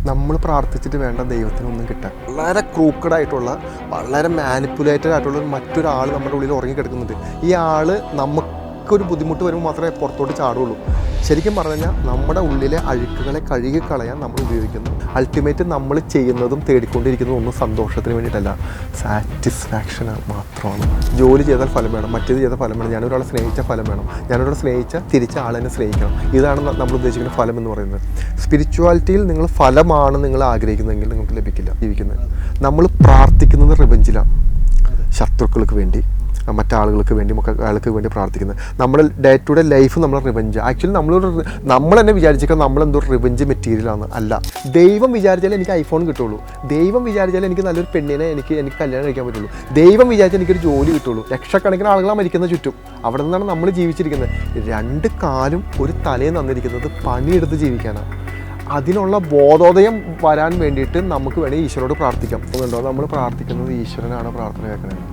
നമ്മൾ പ്രാർത്ഥിച്ചിട്ട് വേണ്ട ദൈവത്തിനൊന്നും കിട്ടാൻ. വളരെ ക്രൂക്കഡായിട്ടുള്ള, വളരെ മാനിപ്പുലേറ്റഡ് ആയിട്ടുള്ള മറ്റൊരാൾ നമ്മുടെ ഉള്ളിൽ ഉറങ്ങിക്കിടക്കുന്നുണ്ട്. ഈ ആൾ നമുക്കൊരു ബുദ്ധിമുട്ട് വരുമ്പോൾ മാത്രമേ പുറത്തോട്ട് ചാടുള്ളൂ. ശരിക്കും പറഞ്ഞു കഴിഞ്ഞാൽ നമ്മുടെ ഉള്ളിലെ അഴുക്കുകളെ കഴുകിക്കളയാൻ നമ്മൾ ഉപയോഗിക്കുന്നു. അൾട്ടിമേറ്റ് നമ്മൾ ചെയ്യുന്നതും തേടിക്കൊണ്ടിരിക്കുന്നതും ഒന്നും സന്തോഷത്തിന് വേണ്ടിയിട്ടല്ല, സാറ്റിസ്ഫാക്ഷന് മാത്രമാണ്. ജോലി ചെയ്താൽ ഫലം വേണം, മറ്റേത് ചെയ്താൽ ഫലം വേണം, ഞാനൊരാളെ സ്നേഹിച്ചാൽ ഫലം വേണം, ഞാനൊരാളെ സ്നേഹിച്ചാൽ തിരിച്ച ആളെന്നെ സ്നേഹിക്കണം. ഇതാണ് നമ്മൾ ഉദ്ദേശിക്കുന്ന ഫലം എന്ന് പറയുന്നത്. സ്പിരിച്വാലിറ്റിയിൽ നിങ്ങൾ ഫലമാണ് നിങ്ങൾ ആഗ്രഹിക്കുന്നതെങ്കിൽ നിങ്ങൾക്ക് ലഭിക്കില്ല. ജീവിക്കുന്നത് നമ്മൾ പ്രാർത്ഥിക്കുന്നത് റിവെഞ്ചിലാണ്, ശത്രുക്കൾക്ക് വേണ്ടി, മറ്റാളുകൾക്ക് വേണ്ടി, ആൾക്ക് വേണ്ടി പ്രാർത്ഥിക്കുന്നത്. നമ്മുടെ ഡേ ടു ഡേ ലൈഫ് നമ്മൾ റിവെഞ്ച്. ആക്ച്വലി നമ്മൾ തന്നെ വിചാരിച്ചേക്കാം നമ്മളെന്തോ റിവെഞ്ച് മെറ്റീരിയലാണ്. അല്ല, ദൈവം വിചാരിച്ചാലേ എനിക്ക് ഐഫോൺ കിട്ടുള്ളൂ, ദൈവം വിചാരിച്ചാലേ എനിക്ക് നല്ലൊരു പെണ്ണിനെ എനിക്ക് കല്യാണം കഴിക്കാൻ പറ്റുള്ളൂ, ദൈവം വിചാരിച്ചാൽ എനിക്കൊരു ജോലി കിട്ടുള്ളൂ. ലക്ഷക്കണക്കിന് ആളുകളാണ് മരിക്കുന്ന ചുറ്റും. അവിടെ നിന്നാണ് നമ്മൾ ജീവിച്ചിരിക്കുന്നത്. രണ്ട് കാലും ഒരു തലയും തന്നിരിക്കുന്നത് പണിയെടുത്ത് ജീവിക്കാനാണ്. അതിനുള്ള ബോധോദയം വരാൻ വേണ്ടിയിട്ട് നമുക്ക് വേണമെങ്കിൽ ഈശ്വരോട് പ്രാർത്ഥിക്കാം. അതുകൊണ്ടോ നമ്മൾ പ്രാർത്ഥിക്കുന്നത് ഈശ്വരനാണ് പ്രാർത്ഥന കേൾക്കണത്.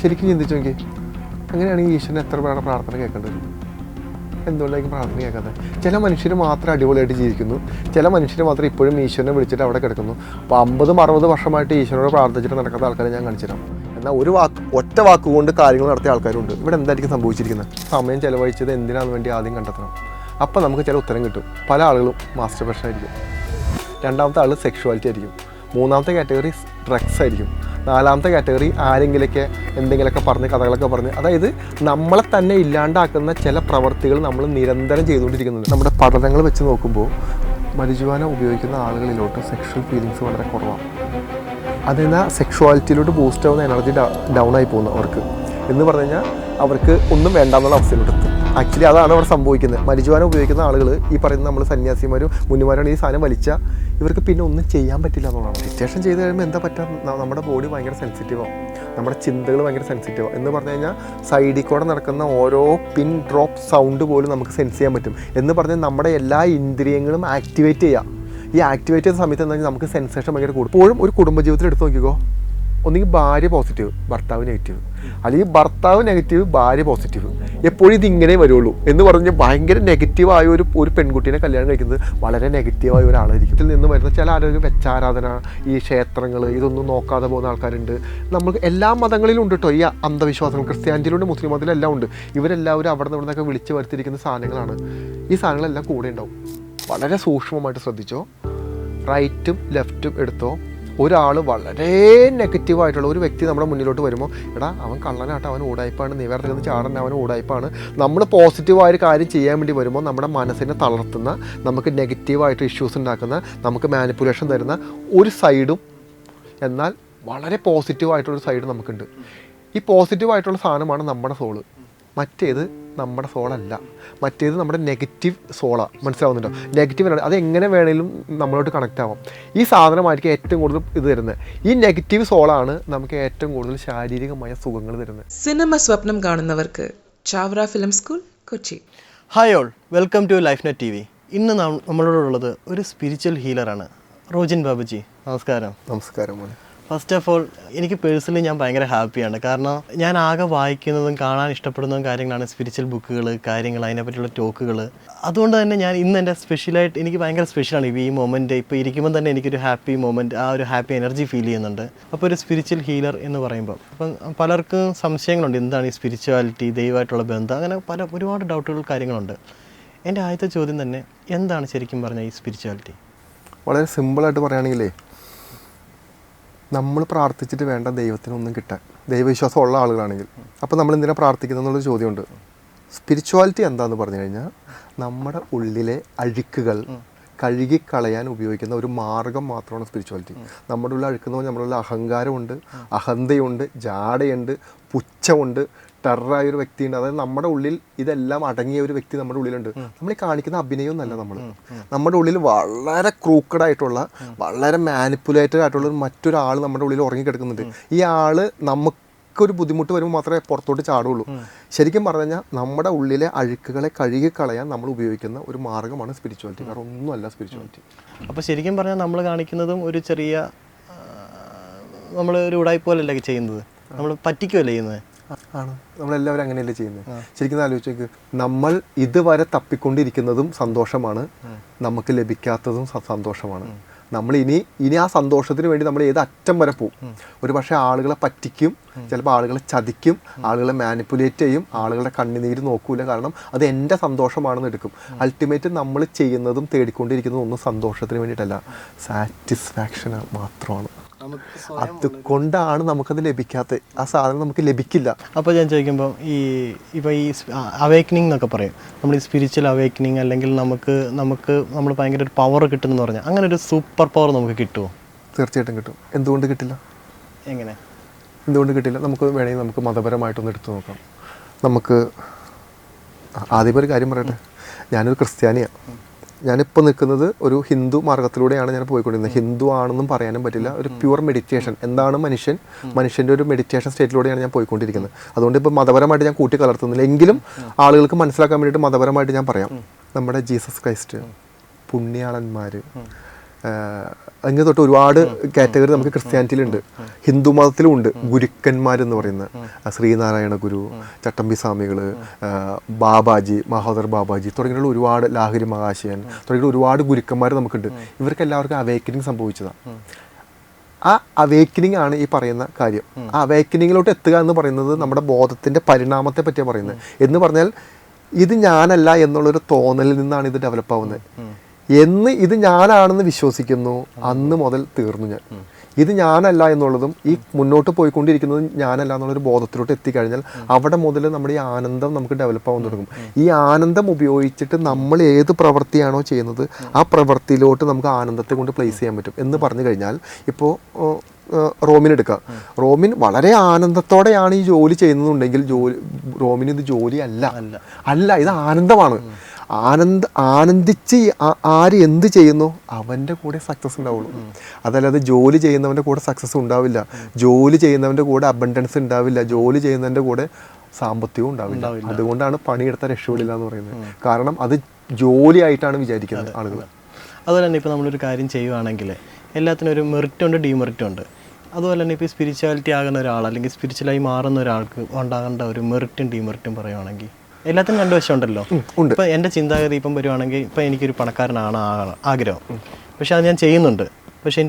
ശരിക്കും ചിന്തിച്ചു നോക്കി, അങ്ങനെയാണെങ്കിൽ ഈശ്വരൻ എത്ര പേരുടെ പ്രാർത്ഥന കേൾക്കേണ്ടി വരും? എന്തുകൊണ്ടായിരിക്കും പ്രാർത്ഥന കേൾക്കാത്തത്? ചില മനുഷ്യർ മാത്രം അടിപൊളിയായിട്ട് ജീവിക്കുന്നു, ചില മനുഷ്യർ മാത്രം ഇപ്പോഴും ഈശ്വരനെ വിളിച്ചിട്ട് അവിടെ കിടക്കുന്നു. അപ്പോൾ 50-60 വർഷമായിട്ട് ഈശ്വരനോട് പ്രാർത്ഥിച്ചിട്ട് നടക്കാത്ത ആൾക്കാരെ ഞാൻ കാണിച്ചുതരാം. എന്നാൽ ഒറ്റ വാക്കുകൊണ്ട് കാര്യങ്ങൾ നടത്തിയ ആൾക്കാരുണ്ട്. ഇവിടെ എന്തായിരിക്കും സംഭവിച്ചിരിക്കുന്നത്? സമയം ചിലവഴിച്ചത് എന്തിനാണെന്ന് വേണ്ടി ആദ്യം കണ്ടെത്തണം. അപ്പോൾ നമുക്ക് ചില ഉത്തരം കിട്ടും. പല ആളുകളും മാസ്റ്റർബേഷൻ ആയിരിക്കും, രണ്ടാമത്തെ ആൾ സെക്ഷുവാലിറ്റി ആയിരിക്കും, മൂന്നാമത്തെ കാറ്റഗറി ഡ്രഗ്സ് ആയിരിക്കും, നാലാമത്തെ കാറ്റഗറി ആരെങ്കിലൊക്കെ എന്തെങ്കിലുമൊക്കെ പറഞ്ഞ് കഥകളൊക്കെ പറഞ്ഞ്, അതായത് നമ്മളെ തന്നെ ഇല്ലാണ്ടാക്കുന്ന ചില പ്രവർത്തികൾ നമ്മൾ നിരന്തരം ചെയ്തുകൊണ്ടിരിക്കുന്നുണ്ട്. നമ്മുടെ പഠനങ്ങൾ വെച്ച് നോക്കുമ്പോൾ മരിജുവാന ഉപയോഗിക്കുന്ന ആളുകളിലോട്ട് സെക്ഷൽ ഫീലിങ്സ് വളരെ കുറവാണ്. അതിനാൽ സെക്ഷുവാലിറ്റിയിലോട്ട് ബൂസ്റ്റ് ആവുന്ന എനർജി ഡൗൺ ആയി പോകുന്നു അവർക്ക്. എന്ന് പറഞ്ഞു കഴിഞ്ഞാൽ അവർക്ക് ഒന്നും വേണ്ടാന്നുള്ള അവസ്ഥയിലോട്ടെത്തും. ആക്ച്വലി അതാണ് അവിടെ സംഭവിക്കുന്നത്. മരിജുവാന ഉപയോഗിക്കുന്ന ആളുകൾ, ഈ പറയുന്ന നമ്മൾ സന്യാസിമാരും മുന്നിമാരാണ്, ഈ സാധനം വലിച്ചാൽ ഇവർക്ക് പിന്നെ ഒന്നും ചെയ്യാൻ പറ്റില്ല എന്നുള്ളതാണ്. മെഡിറ്റേഷൻ ചെയ്ത് കഴിയുമ്പോൾ എന്താ പറ്റുക? നമ്മുടെ ബോഡി ഭയങ്കര സെൻസിറ്റീവാകും, നമ്മുടെ ചിന്തകൾ ഭയങ്കര സെൻസിറ്റീവാകും. എന്ന് പറഞ്ഞു കഴിഞ്ഞാൽ സൈഡിൽ കൂടെ നടക്കുന്ന ഓരോ പിൻ ഡ്രോപ്പ് സൗണ്ട് പോലും നമുക്ക് സെൻസ് ചെയ്യാൻ പറ്റും. എന്ന് പറഞ്ഞാൽ നമ്മുടെ എല്ലാ ഇന്ദ്രിയങ്ങളും ആക്ടിവേറ്റ് ചെയ്യുക. ഈ ആക്ടിവേറ്റ് ചെയ്ത സമയത്ത് എന്താ വെച്ചാൽ നമുക്ക് സെൻസേഷൻ ഭയങ്കര കൂടും. എപ്പോഴും ഒരു കുടുംബജീവിതത്തിൽ എടുത്ത് നോക്കിക്കോ, ഒന്നുകിൽ ഭാര്യ പോസിറ്റീവ്, ഭർത്താവ് നെഗറ്റീവ്, അല്ലെങ്കിൽ ഭർത്താവ് നെഗറ്റീവ്, ഭാര്യ പോസിറ്റീവ്. എപ്പോഴും ഇതിങ്ങനെ വരുള്ളൂ. എന്ന് പറഞ്ഞാൽ ഭയങ്കര നെഗറ്റീവായ ഒരു പെൺകുട്ടീനെ കല്യാണം കഴിക്കുന്നത് വളരെ നെഗറ്റീവായ ഒരാളായിരിക്കും. ഇതിൽ നിന്ന് വരുന്ന ചില ആരോഗ്യ വെച്ചാരാധന, ഈ ക്ഷേത്രങ്ങൾ, ഇതൊന്നും നോക്കാതെ പോകുന്ന ആൾക്കാരുണ്ട്. നമുക്ക് എല്ലാ മതങ്ങളിലും ഉണ്ട് കേട്ടോ ഈ അന്ധവിശ്വാസങ്ങൾ. ക്രിസ്ത്യാനിറ്റിയിലുണ്ട്, മുസ്ലിം മതത്തിലെല്ലാം ഉണ്ട്. ഇവരെല്ലാവരും അവിടെ നിന്ന് ഇവിടുന്നൊക്കെ വിളിച്ച് വരുത്തിയിരിക്കുന്ന സാധനങ്ങളാണ്. ഈ സാധനങ്ങളെല്ലാം കൂടെ ഉണ്ടാവും. വളരെ സൂക്ഷ്മമായിട്ട് ശ്രദ്ധിച്ചോ. റൈറ്റും ലെഫ്റ്റും എടുത്തോ. ഒരാൾ വളരെ നെഗറ്റീവായിട്ടുള്ള ഒരു വ്യക്തി നമ്മുടെ മുന്നിലോട്ട് വരുമ്പോൾ, എടാ അവൻ കള്ളനാട്ടോ, അവൻ ഊടായ്പാണ്, നീ വേറെ നിന്ന് ചാടൻ, അവൻ ഊടായ്പാണ്. നമ്മൾ പോസിറ്റീവായൊരു കാര്യം ചെയ്യാൻ വേണ്ടി വരുമ്പോൾ നമ്മുടെ മനസ്സിനെ തളർത്തുന്ന, നമുക്ക് നെഗറ്റീവായിട്ട് ഇഷ്യൂസ് ഉണ്ടാക്കുന്ന, നമുക്ക് മാനിപ്പുലേഷൻ തരുന്ന ഒരു സൈഡും, എന്നാൽ വളരെ പോസിറ്റീവായിട്ടുള്ളൊരു സൈഡ് നമുക്കുണ്ട്. ഈ പോസിറ്റീവായിട്ടുള്ള സാധനമാണ് നമ്മുടെ സോള്. മറ്റേത് നമ്മുടെ സോളല്ല, മറ്റേത് നമ്മുടെ നെഗറ്റീവ് സോളാണ്. മനസ്സിലാവുന്നുണ്ടോ? നെഗറ്റീവ് അത് എങ്ങനെ വേണേലും നമ്മളോട്ട് കണക്റ്റ് ആവാം. ഈ സാധനമായിരിക്കും ഏറ്റവും കൂടുതൽ ഇത് തരുന്നത്. ഈ നെഗറ്റീവ് സോളാണ് നമുക്ക് ഏറ്റവും കൂടുതൽ ശാരീരികമായ സുഖങ്ങൾ തരുന്നത്. സിനിമ സ്വപ്നം കാണുന്നവർക്ക് Chavara film school, Kochi. Hi all, welcome to Life Net TV. ഇന്ന് നമ്മളോടുള്ളത് ഒരു സ്പിരിച്വൽ ഹീലറാണ്, റോജിൻ ബാബുജി. നമസ്കാരം. നമസ്കാരം മോനെ. ഫസ്റ്റ് ഓഫ് ഓൾ, എനിക്ക് പേഴ്സണലി ഞാൻ ഭയങ്കര ഹാപ്പിയാണ്. കാരണം ഞാൻ ആകെ വായിക്കുന്നതും കാണാൻ ഇഷ്ടപ്പെടുന്നതും കാര്യങ്ങളാണ് സ്പിരിച്വൽ ബുക്കുകൾ, കാര്യങ്ങൾ, അതിനെപ്പറ്റിയുള്ള ടോക്കുകൾ. അതുകൊണ്ട് തന്നെ ഞാൻ ഇന്ന് എൻ്റെ സ്പെഷ്യലായിട്ട് എനിക്ക് ഭയങ്കര സ്പെഷ്യലാണ് ഈ മൊമെൻറ്റ്. ഇപ്പോൾ ഇരിക്കുമ്പോൾ തന്നെ എനിക്കൊരു ഹാപ്പി മൊമെൻറ്റ്, ആ ഒരു ഹാപ്പി എനർജി ഫീൽ ചെയ്യുന്നുണ്ട്. അപ്പോൾ ഒരു സ്പിരിച്വൽ ഹീലർ എന്ന് പറയുമ്പോൾ അപ്പം പലർക്കും സംശയങ്ങളുണ്ട്, എന്താണ് ഈ സ്പിരിച്വാലിറ്റി, ദൈവമായിട്ടുള്ള ബന്ധം, അങ്ങനെ ഒരുപാട് ഡൗട്ടുകൾ കാര്യങ്ങളുണ്ട്. എൻ്റെ ആദ്യത്തെ ചോദ്യം തന്നെ, എന്താണ് ശരിക്കും പറഞ്ഞാൽ ഈ സ്പിരിച്വാലിറ്റി? വളരെ സിമ്പിളായിട്ട് പറയുകയാണെങ്കിലേ, നമ്മൾ പ്രാർത്ഥിച്ചിട്ട് വേണ്ട ദൈവത്തിനൊന്നും കിട്ടാൻ, ദൈവവിശ്വാസം ഉള്ള ആളുകളാണെങ്കിൽ. അപ്പോൾ നമ്മൾ എന്തിനാണ് പ്രാർത്ഥിക്കുന്നത് എന്നുള്ളൊരു ചോദ്യമുണ്ട്. സ്പിരിച്വാലിറ്റി എന്താണെന്ന് പറഞ്ഞു കഴിഞ്ഞാൽ നമ്മുടെ ഉള്ളിലെ അഴുക്കുകൾ കഴുകിക്കളയാൻ ഉപയോഗിക്കുന്ന ഒരു മാർഗം മാത്രമാണ് സ്പിരിച്വാലിറ്റി. നമ്മുടെ ഉള്ളിൽ അഴുക്കുന്ന നമ്മുടെ ഉള്ളിൽ അഹങ്കാരമുണ്ട്, അഹന്തയുണ്ട്, ജാടയുണ്ട്, പുച്ഛമുണ്ട്, ടെററായൊരു വ്യക്തിയുണ്ട്. അതായത് നമ്മുടെ ഉള്ളിൽ ഇതെല്ലാം അടങ്ങിയ ഒരു വ്യക്തി നമ്മുടെ ഉള്ളിലുണ്ട്. നമ്മൾ ഈ കാണിക്കുന്ന അഭിനയമൊന്നല്ല. നമ്മുടെ ഉള്ളിൽ വളരെ ക്രൂക്കഡായിട്ടുള്ള, വളരെ മാനിപ്പുലേറ്റഡ് ആയിട്ടുള്ള മറ്റൊരാൾ നമ്മുടെ ഉള്ളിൽ ഉറങ്ങിക്കിടക്കുന്നുണ്ട്. ഈ ആൾ നമുക്കൊരു ബുദ്ധിമുട്ട് വരുമ്പോൾ മാത്രമേ പുറത്തോട്ട് ചാടുള്ളൂ. ശരിക്കും പറഞ്ഞു കഴിഞ്ഞാൽ നമ്മുടെ ഉള്ളിലെ അഴുക്കുകളെ കഴുകിക്കളയാൻ നമ്മൾ ഉപയോഗിക്കുന്ന ഒരു മാർഗ്ഗമാണ് സ്പിരിച്വാലിറ്റി. വേറെ ഒന്നുമല്ല സ്പിരിച്വാലിറ്റി. അപ്പോൾ ശരിക്കും പറഞ്ഞാൽ നമ്മൾ കാണിക്കുന്നതും ഒരു ചെറിയ, നമ്മൾ ഒരു ഉടായ്പ പോലല്ല ചെയ്യുന്നത്, നമ്മൾ പറ്റിക്കുമല്ലേ ചെയ്യുന്നത്. ആണ്, നമ്മളെല്ലാവരും അങ്ങനെയല്ലേ ചെയ്യുന്നത്. ശരിക്കും ആലോചിച്ചേക്ക്, നമ്മൾ ഇതുവരെ തപ്പിക്കൊണ്ടിരിക്കുന്നതും സന്തോഷമാണ്, നമുക്ക് ലഭിക്കാത്തതും സന്തോഷമാണ്. നമ്മൾ ഇനി ആ സന്തോഷത്തിന് വേണ്ടി നമ്മൾ ഏത് അറ്റം വരെ പോകും. ഒരു പക്ഷേ ആളുകളെ പറ്റിക്കും, ചിലപ്പോൾ ആളുകളെ ചതിക്കും, ആളുകളെ മാനിപ്പുലേറ്റ് ചെയ്യും, ആളുകളുടെ കണ്ണുനീര് നോക്കൂല. കാരണം അത് എൻ്റെ സന്തോഷമാണെന്ന് എടുക്കും. അൾട്ടിമേറ്റ് നമ്മൾ ചെയ്യുന്നതും തേടിക്കൊണ്ടിരിക്കുന്നതും ഒന്നും സന്തോഷത്തിന് വേണ്ടിയിട്ടല്ല, സാറ്റിസ്ഫാക്ഷൻ മാത്രമാണ്. അതുകൊണ്ടാണ് നമുക്കത് ലഭിക്കാത്തത്. ആ സാധനം നമുക്ക് ലഭിക്കില്ല. അപ്പോൾ ഞാൻ ചോദിക്കുമ്പോൾ ഇപ്പോൾ ഈ അവേക്കനിങ് എന്നൊക്കെ പറയും, നമ്മൾ ഈ സ്പിരിച്വൽ അവേക്കനിങ്, അല്ലെങ്കിൽ നമ്മൾ ഭയങ്കര ഒരു പവർ കിട്ടുമെന്ന് പറഞ്ഞാൽ അങ്ങനെ ഒരു സൂപ്പർ പവർ നമുക്ക് കിട്ടുമോ? തീർച്ചയായിട്ടും കിട്ടും. എന്തുകൊണ്ട് കിട്ടില്ല? എങ്ങനെ എന്തുകൊണ്ട് കിട്ടില്ല? നമുക്ക് വേണമെങ്കിൽ നമുക്ക് മതപരമായിട്ടൊന്ന് എടുത്തു നോക്കാം. നമുക്ക് ആദ്യം ഒരു കാര്യം പറയട്ടെ, ഞാനൊരു ക്രിസ്ത്യാനിയാണ്. ഞാനിപ്പോൾ നിൽക്കുന്നത് ഒരു ഹിന്ദു മാർഗത്തിലൂടെയാണ് ഞാൻ പോയിക്കൊണ്ടിരുന്നത്. ഹിന്ദു ആണെന്നും പറയാനും പറ്റില്ല. ഒരു പ്യുവർ മെഡിറ്റേഷൻ, എന്താണ് മനുഷ്യൻ്റെ ഒരു മെഡിറ്റേഷൻ സ്റ്റേറ്റിലൂടെയാണ് ഞാൻ പോയിക്കൊണ്ടിരിക്കുന്നത്. അതുകൊണ്ട് ഇപ്പോൾ മതപരമായിട്ട് ഞാൻ കൂട്ടി കലർത്തുന്നില്ല. എങ്കിലും ആളുകൾക്ക് മനസ്സിലാക്കാൻ വേണ്ടിയിട്ട് മതപരമായിട്ട് ഞാൻ പറയാം. നമ്മുടെ ജീസസ് ക്രൈസ്റ്റ്, പുണ്യാളന്മാർ, അങ്ങനെ തൊട്ട് ഒരുപാട് കാറ്റഗറി നമുക്ക് ക്രിസ്ത്യാനിറ്റിയിലുണ്ട്. ഹിന്ദു മതത്തിലും ഉണ്ട്. ഗുരുക്കന്മാരെന്ന് പറയുന്നത് ശ്രീനാരായണ ഗുരു, ചട്ടമ്പി സ്വാമികൾ, ബാബാജി, മഹോദർ ബാബാജി തുടങ്ങിയുള്ള ഒരുപാട്, ലാഹിരി മഹാശയൻ തുടങ്ങിയ ഒരുപാട് ഗുരുക്കന്മാർ നമുക്കുണ്ട്. ഇവർക്ക് എല്ലാവർക്കും അവേക്കനിങ് സംഭവിച്ചതാണ്. ആ അവേക്കനിങ് ആണ് ഈ പറയുന്ന കാര്യം. ആ അവേക്കനിങ്ങിലോട്ട് എത്തുക എന്ന് പറയുന്നത് നമ്മുടെ ബോധത്തിൻ്റെ പരിണാമത്തെ പറ്റിയാണ് പറയുന്നത്. എന്ന് പറഞ്ഞാൽ ഇത് ഞാനല്ല എന്നുള്ളൊരു തോന്നലിൽ നിന്നാണ് ഇത് ഡെവലപ്പ് ആവുന്നത്. എന്ന് ഇത് ഞാനാണെന്ന് വിശ്വസിക്കുന്നു, അന്ന് മുതൽ തീർന്നു ഞാൻ. ഇത് ഞാനല്ല എന്നുള്ളതും ഈ മുന്നോട്ട് പോയിക്കൊണ്ടിരിക്കുന്നതും ഞാനല്ല എന്നുള്ളൊരു ബോധത്തിലോട്ട് എത്തിക്കഴിഞ്ഞാൽ അവിടെ മുതൽ നമ്മുടെ ഈ ആനന്ദം നമുക്ക് ഡെവലപ്പ് ആവാൻ തുടങ്ങും. ഈ ആനന്ദം ഉപയോഗിച്ചിട്ട് നമ്മൾ ഏത് പ്രവൃത്തിയാണോ ചെയ്യുന്നത് ആ പ്രവൃത്തിയിലോട്ട് നമുക്ക് ആനന്ദത്തെ കൊണ്ട് പ്ലേസ് ചെയ്യാൻ പറ്റും. എന്ന് പറഞ്ഞു കഴിഞ്ഞാൽ ഇപ്പോൾ റോമിൻ എടുക്കുക. റോമിൻ വളരെ ആനന്ദത്തോടെയാണ് ഈ ജോലി ചെയ്യുന്നതുണ്ടെങ്കിൽ റോമിന് ഇത് ജോലി അല്ല, ഇത് ആനന്ദമാണ്. ആനന്ദിച്ച് ആര് എന്ത് ചെയ്യുന്നു അവൻ്റെ കൂടെ സക്സസ് ഉണ്ടാവുള്ളൂ. അതല്ലാതെ ജോലി ചെയ്യുന്നവൻ്റെ കൂടെ സക്സസ് ഉണ്ടാവില്ല, ജോലി ചെയ്യുന്നവൻ്റെ കൂടെ അബണ്ടൻസ് ഉണ്ടാവില്ല, ജോലി ചെയ്യുന്നവൻ്റെ കൂടെ സാമ്പത്തികവും ഉണ്ടാവില്ല. അതുകൊണ്ടാണ് പണിയെടുത്ത രക്ഷപ്പെടില്ല എന്ന് പറയുന്നത്. കാരണം അത് ജോലിയായിട്ടാണ് വിചാരിക്കുന്നത് ആളുകൾ. അതുപോലെ തന്നെ ഇപ്പോൾ നമ്മളൊരു കാര്യം ചെയ്യുവാണെങ്കിൽ എല്ലാത്തിനും ഒരു മെറിറ്റും ഉണ്ട്, ഡീമെറിറ്റും ഉണ്ട്. അതുപോലെ തന്നെ ഇപ്പോൾ സ്പിരിച്വാലിറ്റി ആകുന്ന ഒരാൾ, അല്ലെങ്കിൽ സ്പിരിച്വലായി മാറുന്ന ഒരാൾക്ക് ഉണ്ടാകേണ്ട ഒരു മെറിറ്റും ഡീമെറിറ്റും പറയുവാണെങ്കിൽ എല്ലാത്തിനും രണ്ട് വശമുണ്ടല്ലോ. ഇപ്പം എൻ്റെ ചിന്താഗതി ഇപ്പം വരുവാണെങ്കിൽ, ഇപ്പം എനിക്കൊരു പണക്കാരനാണ് ആഗ്രഹം, പക്ഷെ അത് ഞാൻ ചെയ്യുന്നുണ്ട്. പക്ഷേ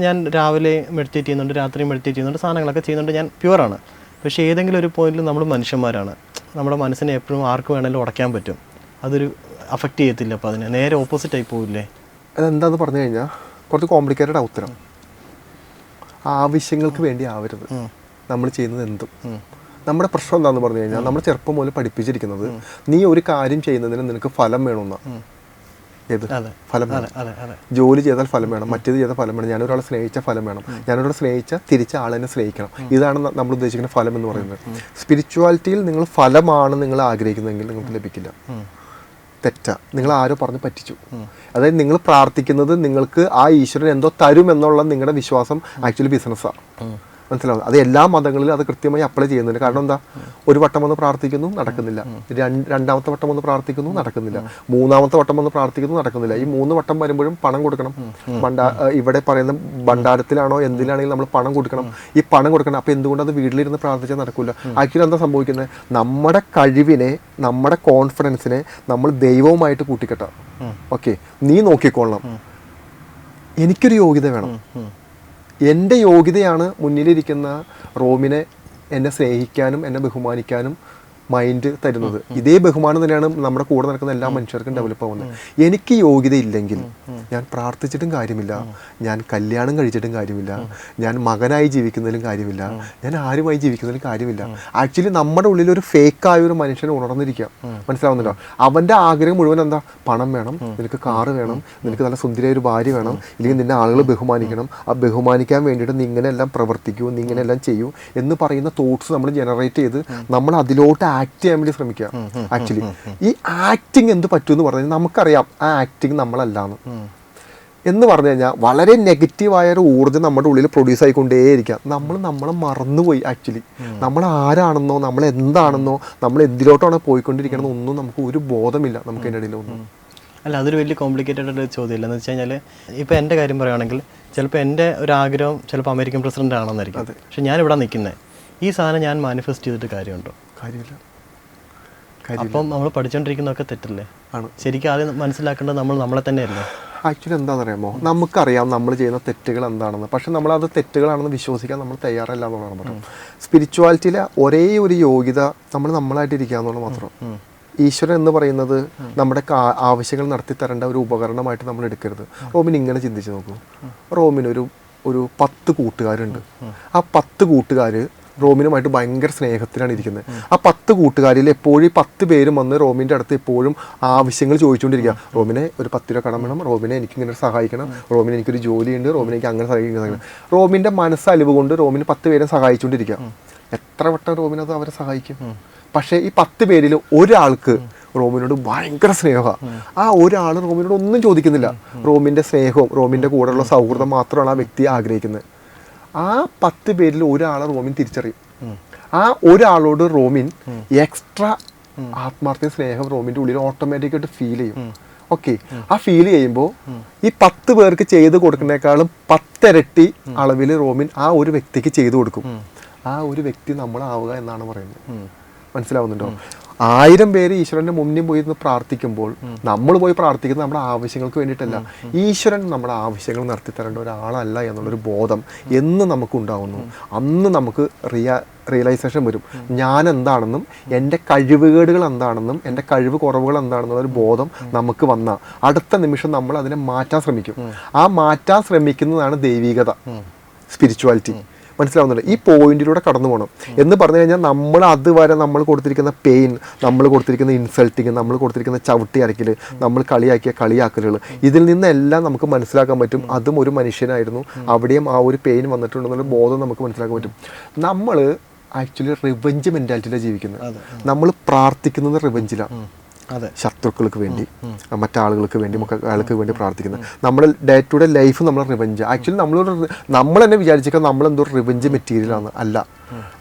ഞാൻ രാവിലെ മെഡിറ്റേറ്റ് ചെയ്യുന്നുണ്ട്, രാത്രി മെഡിറ്റേറ്റ് ചെയ്യുന്നുണ്ട്, സാധനങ്ങളൊക്കെ ചെയ്യുന്നുണ്ട്, ഞാൻ പ്യുവറാണ്. പക്ഷേ ഏതെങ്കിലും ഒരു പോയിന്റിൽ നമ്മൾ മനുഷ്യന്മാരാണ്, നമ്മുടെ മനസ്സിനെ എപ്പോഴും ആർക്ക് വേണമെങ്കിലും ഉടയ്ക്കാൻ പറ്റും. അതൊരു അഫക്റ്റ് ചെയ്യത്തില്ല. അപ്പോൾ അതിന് നേരെ ഓപ്പോസിറ്റ് ആയി പോവില്ലേ? അതെന്താന്ന് പറഞ്ഞു കഴിഞ്ഞാൽ കുറച്ച് കോംപ്ലിക്കേറ്റഡ് ഉത്തരം. ആവശ്യങ്ങൾക്ക് വേണ്ടി ആവരുത് നമ്മൾ ചെയ്യുന്നത് എന്തും. നമ്മുടെ പ്രശ്നം എന്താണെന്ന് പറഞ്ഞു കഴിഞ്ഞാൽ നമ്മൾ ചെറുപ്പം മുതൽ പഠിപ്പിച്ചിരിക്കുന്നത് നീ ഒരു കാര്യം ചെയ്യുന്നതിന് നിനക്ക് ഫലം വേണമെന്നാണ്. ഏത് ഫലം വേണം? ജോലി ചെയ്താൽ ഫലം വേണം, മറ്റേത് ചെയ്താൽ ഫലം വേണം, ഞാനൊരാളെ സ്നേഹിച്ച ഫലം വേണം, ഞാനൊരാളെ സ്നേഹിച്ച തിരിച്ച ആളെന്നെ സ്നേഹിക്കണം. ഇതാണ് നമ്മൾ ഉദ്ദേശിക്കുന്ന ഫലം എന്ന് പറയുന്നത്. സ്പിരിച്വാലിറ്റിയിൽ നിങ്ങൾ ഫലമാണ് നിങ്ങൾ ആഗ്രഹിക്കുന്നതെങ്കിൽ നിങ്ങൾക്ക് ലഭിക്കില്ല. തെറ്റാ, നിങ്ങൾ ആരോ പറഞ്ഞ് പറ്റിച്ചു. അതായത് നിങ്ങൾ പ്രാർത്ഥിക്കുന്നത് നിങ്ങൾക്ക് ആ ഈശ്വരൻ എന്തോ തരും എന്നുള്ള നിങ്ങളുടെ വിശ്വാസം ആക്ച്വലി ബിസിനസ്സാണ്. മനസ്സിലാവും? അത് എല്ലാ മതങ്ങളിലും അത് കൃത്യമായി അപ്ലൈ ചെയ്യുന്നുണ്ട്. കാരണം എന്താ, ഒരു വട്ടം വന്ന് പ്രാർത്ഥിക്കുന്നു നടക്കുന്നില്ല, രണ്ടാമത്തെ വട്ടം വന്ന് പ്രാർത്ഥിക്കുന്നു നടക്കുന്നില്ല, മൂന്നാമത്തെ വട്ടം വന്ന് പ്രാർത്ഥിക്കുന്നു നടക്കുന്നില്ല. ഈ 3 വട്ടം വരുമ്പോഴും പണം കൊടുക്കണം. ഇവിടെ പറയുന്ന ഭണ്ഡാരത്തിലാണോ എന്തിലാണെങ്കിലും നമ്മൾ പണം കൊടുക്കണം. ഈ പണം കൊടുക്കണം. അപ്പോൾ എന്തുകൊണ്ട് അത് വീട്ടിലിരുന്ന് പ്രാർത്ഥിച്ചാൽ നടക്കില്ല? ആക്ച്വലി എന്താ സംഭവിക്കുന്നത്, നമ്മുടെ കഴിവിനെ, നമ്മുടെ കോൺഫിഡൻസിനെ നമ്മൾ ദൈവവുമായിട്ട് കൂട്ടിക്കെട്ടാം. ഓക്കെ, നീ നോക്കിക്കൊള്ളണം, എനിക്കൊരു യോഗ്യത വേണം, എൻ്റെ യോഗ്യതയാണ് മുന്നിലിരിക്കുന്ന റോമിനെ എന്നെ സ്നേഹിക്കാനും എന്നെ ബഹുമാനിക്കാനും മൈൻഡ് തരുന്നത്. ഇതേ ബഹുമാനം തന്നെയാണ് നമ്മുടെ കൂടെ നടക്കുന്ന എല്ലാ മനുഷ്യർക്കും ഡെവലപ്പ് ആവുന്നത്. എനിക്ക് യോഗ്യതയില്ലെങ്കിൽ ഞാൻ പ്രാർത്ഥിച്ചിട്ടും കാര്യമില്ല, ഞാൻ കല്യാണം കഴിച്ചിട്ടും കാര്യമില്ല, ഞാൻ മകനായി ജീവിക്കുന്നതിലും കാര്യമില്ല, ഞാൻ ആരുമായി ജീവിക്കുന്നതിലും കാര്യമില്ല. ആക്ച്വലി നമ്മുടെ ഉള്ളിൽ ഒരു ഫേക്കായ ഒരു മനുഷ്യനെ ഉണർന്നിരിക്കുക. മനസ്സിലാവുന്നുണ്ടോ? അവൻ്റെ ആഗ്രഹം മുഴുവൻ എന്താ, പണം വേണം, നിനക്ക് കാറ് വേണം, നിനക്ക് നല്ല സുന്ദരിയായ ഒരു ഭാര്യ വേണം, ഇല്ലെങ്കിൽ നിന്നെ ആളുകൾ ബഹുമാനിക്കണം, ആ ബഹുമാനിക്കാൻ വേണ്ടിയിട്ട് നീ ഇങ്ങനെയെല്ലാം പ്രവർത്തിക്കൂ, നീ ഇങ്ങനെയെല്ലാം ചെയ്യൂ എന്ന് പറയുന്ന തോട്ട്സ് നമ്മൾ ജനറേറ്റ് ചെയ്ത് നമ്മൾ അതിലോട്ട് ആക്ട് ചെയ്യാൻ വേണ്ടി ശ്രമിക്കുക. ആക്ച്വലി ഈ ആക്ടിങ് എന്ത് പറ്റുമെന്ന് പറഞ്ഞു കഴിഞ്ഞാൽ നമുക്കറിയാം ആ ആക്ടിങ് നമ്മളല്ലാന്ന് എന്ന് പറഞ്ഞു കഴിഞ്ഞാൽ വളരെ നെഗറ്റീവായ ഒരു ഊർജ്ജം നമ്മുടെ ഉള്ളിൽ പ്രൊഡ്യൂസ് ആയിക്കൊണ്ടേയിരിക്കാം. നമ്മളെ മറന്നുപോയി. ആക്ച്വലി നമ്മൾ ആരാണെന്നോ നമ്മൾ എന്താണെന്നോ നമ്മൾ എന്തിലോട്ടാണ് പോയിക്കൊണ്ടിരിക്കണമെന്നോ ഒന്നും നമുക്ക് ഒരു ബോധമില്ല നമുക്ക് അതിൻ്റെ ഇടയിലൊന്നും. അല്ല, അതൊരു വലിയ കോംപ്ലിക്കേറ്റഡ് ആയിട്ട് ചോദ്യമില്ല. എന്ന് വെച്ച് കഴിഞ്ഞാൽ ഇപ്പോൾ എൻ്റെ കാര്യം പറയുകയാണെങ്കിൽ ചിലപ്പോൾ എൻ്റെ ഒരു ആഗ്രഹം ചിലപ്പോൾ അമേരിക്കൻ പ്രസിഡന്റ് ആണെന്നായിരിക്കും. പക്ഷെ ഞാനിവിടെ നിൽക്കുന്നത് ഈ സാധനം ഞാൻ മാനിഫെസ്റ്റ് ചെയ്തിട്ട് കാര്യമുണ്ടോ? കാര്യമില്ല. അപ്പം നമ്മൾ പഠിച്ചുകൊണ്ടിരിക്കുന്നതൊക്കെ തെറ്റല്ലേ? ആണ്. ശരിക്കും ആദ്യം മനസ്സിലാക്കേണ്ടത് നമ്മൾ നമ്മളെ തന്നെയല്ലേ? ആക്ച്വലി എന്താണെന്ന് അറിയാമോ, നമുക്കറിയാം നമ്മൾ ചെയ്യുന്ന തെറ്റുകൾ എന്താണെന്ന്, പക്ഷെ നമ്മളത് തെറ്റുകളാണെന്ന് വിശ്വസിക്കാൻ നമ്മൾ തയ്യാറല്ല എന്നുള്ളതാണ് പറഞ്ഞത്. സ്പിരിച്വാലിറ്റിയിലെ ഒരേ ഒരു യോഗ്യത നമ്മളായിട്ടിരിക്കുക എന്നുള്ളത് മാത്രം. ഈശ്വരൻ എന്ന് പറയുന്നത് നമ്മുടെ ആവശ്യങ്ങൾ നടത്തി തരേണ്ട ഒരു ഉപകരണമായിട്ട് നമ്മൾ എടുക്കരുത്. റോമിൻ ഇങ്ങനെ ചിന്തിച്ച് നോക്കൂ. റോമിനൊരു 10 കൂട്ടുകാരുണ്ട്. ആ 10 കൂട്ടുകാർ റോമിനുമായിട്ട് ഭയങ്കര സ്നേഹത്തിലാണ് ഇരിക്കുന്നത്. ആ 10 കൂട്ടുകാരിൽ എപ്പോഴും 10 പേരും വന്ന് റോമിൻ്റെ അടുത്ത് എപ്പോഴും ആവശ്യങ്ങൾ ചോദിച്ചുകൊണ്ടിരിക്കുക. റോമിനെ ഒരു 10 രൂപ കടം വേണം, റോമിനെ എനിക്ക് ഇങ്ങനെ സഹായിക്കണം, റോമിന് എനിക്കൊരു ജോലിയുണ്ട്, റോമിനെ എനിക്ക് അങ്ങനെ സഹായിക്കണം. റോമിൻ്റെ മനസ്സലിവ് കൊണ്ട് റോമിന് 10 പേരെ സഹായിച്ചുകൊണ്ടിരിക്കുക. എത്ര വട്ടം റോമിനത് അവരെ സഹായിക്കും? പക്ഷേ ഈ 10 പേരിൽ ഒരാൾക്ക് റോമിനോട് ഭയങ്കര സ്നേഹമാണ്. ആ ഒരാൾ റോമിനോട് ഒന്നും ചോദിക്കുന്നില്ല. റോമിൻ്റെ സ്നേഹവും റോമിൻ്റെ കൂടെയുള്ള സൗഹൃദം മാത്രമാണ് ആ വ്യക്തി ആഗ്രഹിക്കുന്നത്. ആ 10 പേരിൽ ഒരാളെ റോമിൻ തിരിച്ചറിയും. ആ ഒരാളോട് റോമിൻ എക്സ്ട്രാ ആത്മാർത്ഥ സ്നേഹം റോമിൻ്റെ ഉള്ളിൽ ഓട്ടോമാറ്റിക്കായിട്ട് ഫീൽ ചെയ്യും. ഓക്കെ, ആ ഫീൽ ചെയ്യുമ്പോൾ ഈ 10 പേർക്ക് ചെയ്ത് കൊടുക്കുന്നേക്കാളും 10 ഇരട്ടി അളവിൽ റോമിൻ ആ ഒരു വ്യക്തിക്ക് ചെയ്തു കൊടുക്കും. ആ ഒരു വ്യക്തി നമ്മളാവുക എന്നാണ് പറയുന്നത്. മനസ്സിലാവുന്നുണ്ടോ? 1000 പേര് ഈശ്വരൻ്റെ മുന്നിൽ പോയി നിന്ന് പ്രാർത്ഥിക്കുമ്പോൾ നമ്മൾ പോയി പ്രാർത്ഥിക്കുന്നത് നമ്മുടെ ആവശ്യങ്ങൾക്ക് വേണ്ടിയിട്ടല്ല. ഈശ്വരൻ നമ്മുടെ ആവശ്യങ്ങൾ നടത്തി തരേണ്ട ഒരാളല്ല എന്നുള്ളൊരു ബോധം എന്ന് നമുക്കുണ്ടാവുന്നു, അന്ന് നമുക്ക് റിയലൈസേഷൻ വരും. ഞാൻ എന്താണെന്നും എൻ്റെ കഴിവുകേടുകൾ എന്താണെന്നും എൻ്റെ കഴിവ് കുറവുകൾ എന്താണെന്നുള്ളൊരു ബോധം നമുക്ക് വന്നാൽ അടുത്ത നിമിഷം നമ്മൾ അതിനെ മാറ്റാൻ ശ്രമിക്കും. ആ മാറ്റാൻ ശ്രമിക്കുന്നതാണ് ദൈവികത, സ്പിരിച്വാലിറ്റി. മനസ്സിലാവുന്നുണ്ട്? ഈ പോയിന്റിലൂടെ കടന്നു പോകണം എന്ന് പറഞ്ഞു കഴിഞ്ഞാൽ നമ്മൾ അതുവരെ നമ്മൾ കൊടുത്തിരിക്കുന്ന പെയിൻ, നമ്മൾ കൊടുത്തിരിക്കുന്ന ഇൻസൾട്ടിങ്, നമ്മൾ കൊടുത്തിരിക്കുന്ന ചവിട്ടി അരക്കൽ, നമ്മൾ കളിയാക്കിയ കളിയാക്കലുകൾ, ഇതിൽ നിന്നെല്ലാം നമുക്ക് മനസ്സിലാക്കാൻ പറ്റും അതും ഒരു മനുഷ്യനായിരുന്നു, അവിടെയും ആ ഒരു പെയിൻ വന്നിട്ടുണ്ടെന്നുള്ള ബോധം നമുക്ക് മനസ്സിലാക്കാൻ പറ്റും. നമ്മൾ ആക്ച്വലി റിവെഞ്ച് മെൻറ്റാലിറ്റിയിലാണ് ജീവിക്കുന്നത്. നമ്മൾ പ്രാർത്ഥിക്കുന്നത് റിവെഞ്ചിലാണ്. ശത്രുക്കൾക്ക് വേണ്ടി, മറ്റാളുകൾക്ക് വേണ്ടി, ആൾക്ക് വേണ്ടി പ്രാർത്ഥിക്കുന്നത്. നമ്മുടെ ഡേ ടു ഡേ ലൈഫ് നമ്മൾ റിവെഞ്ച്. ആക്ച്വലി നമ്മൾ തന്നെ വിചാരിച്ചേക്കാൻ നമ്മളെന്തോ റിവെഞ്ച് മെറ്റീരിയലാണ്. അല്ല,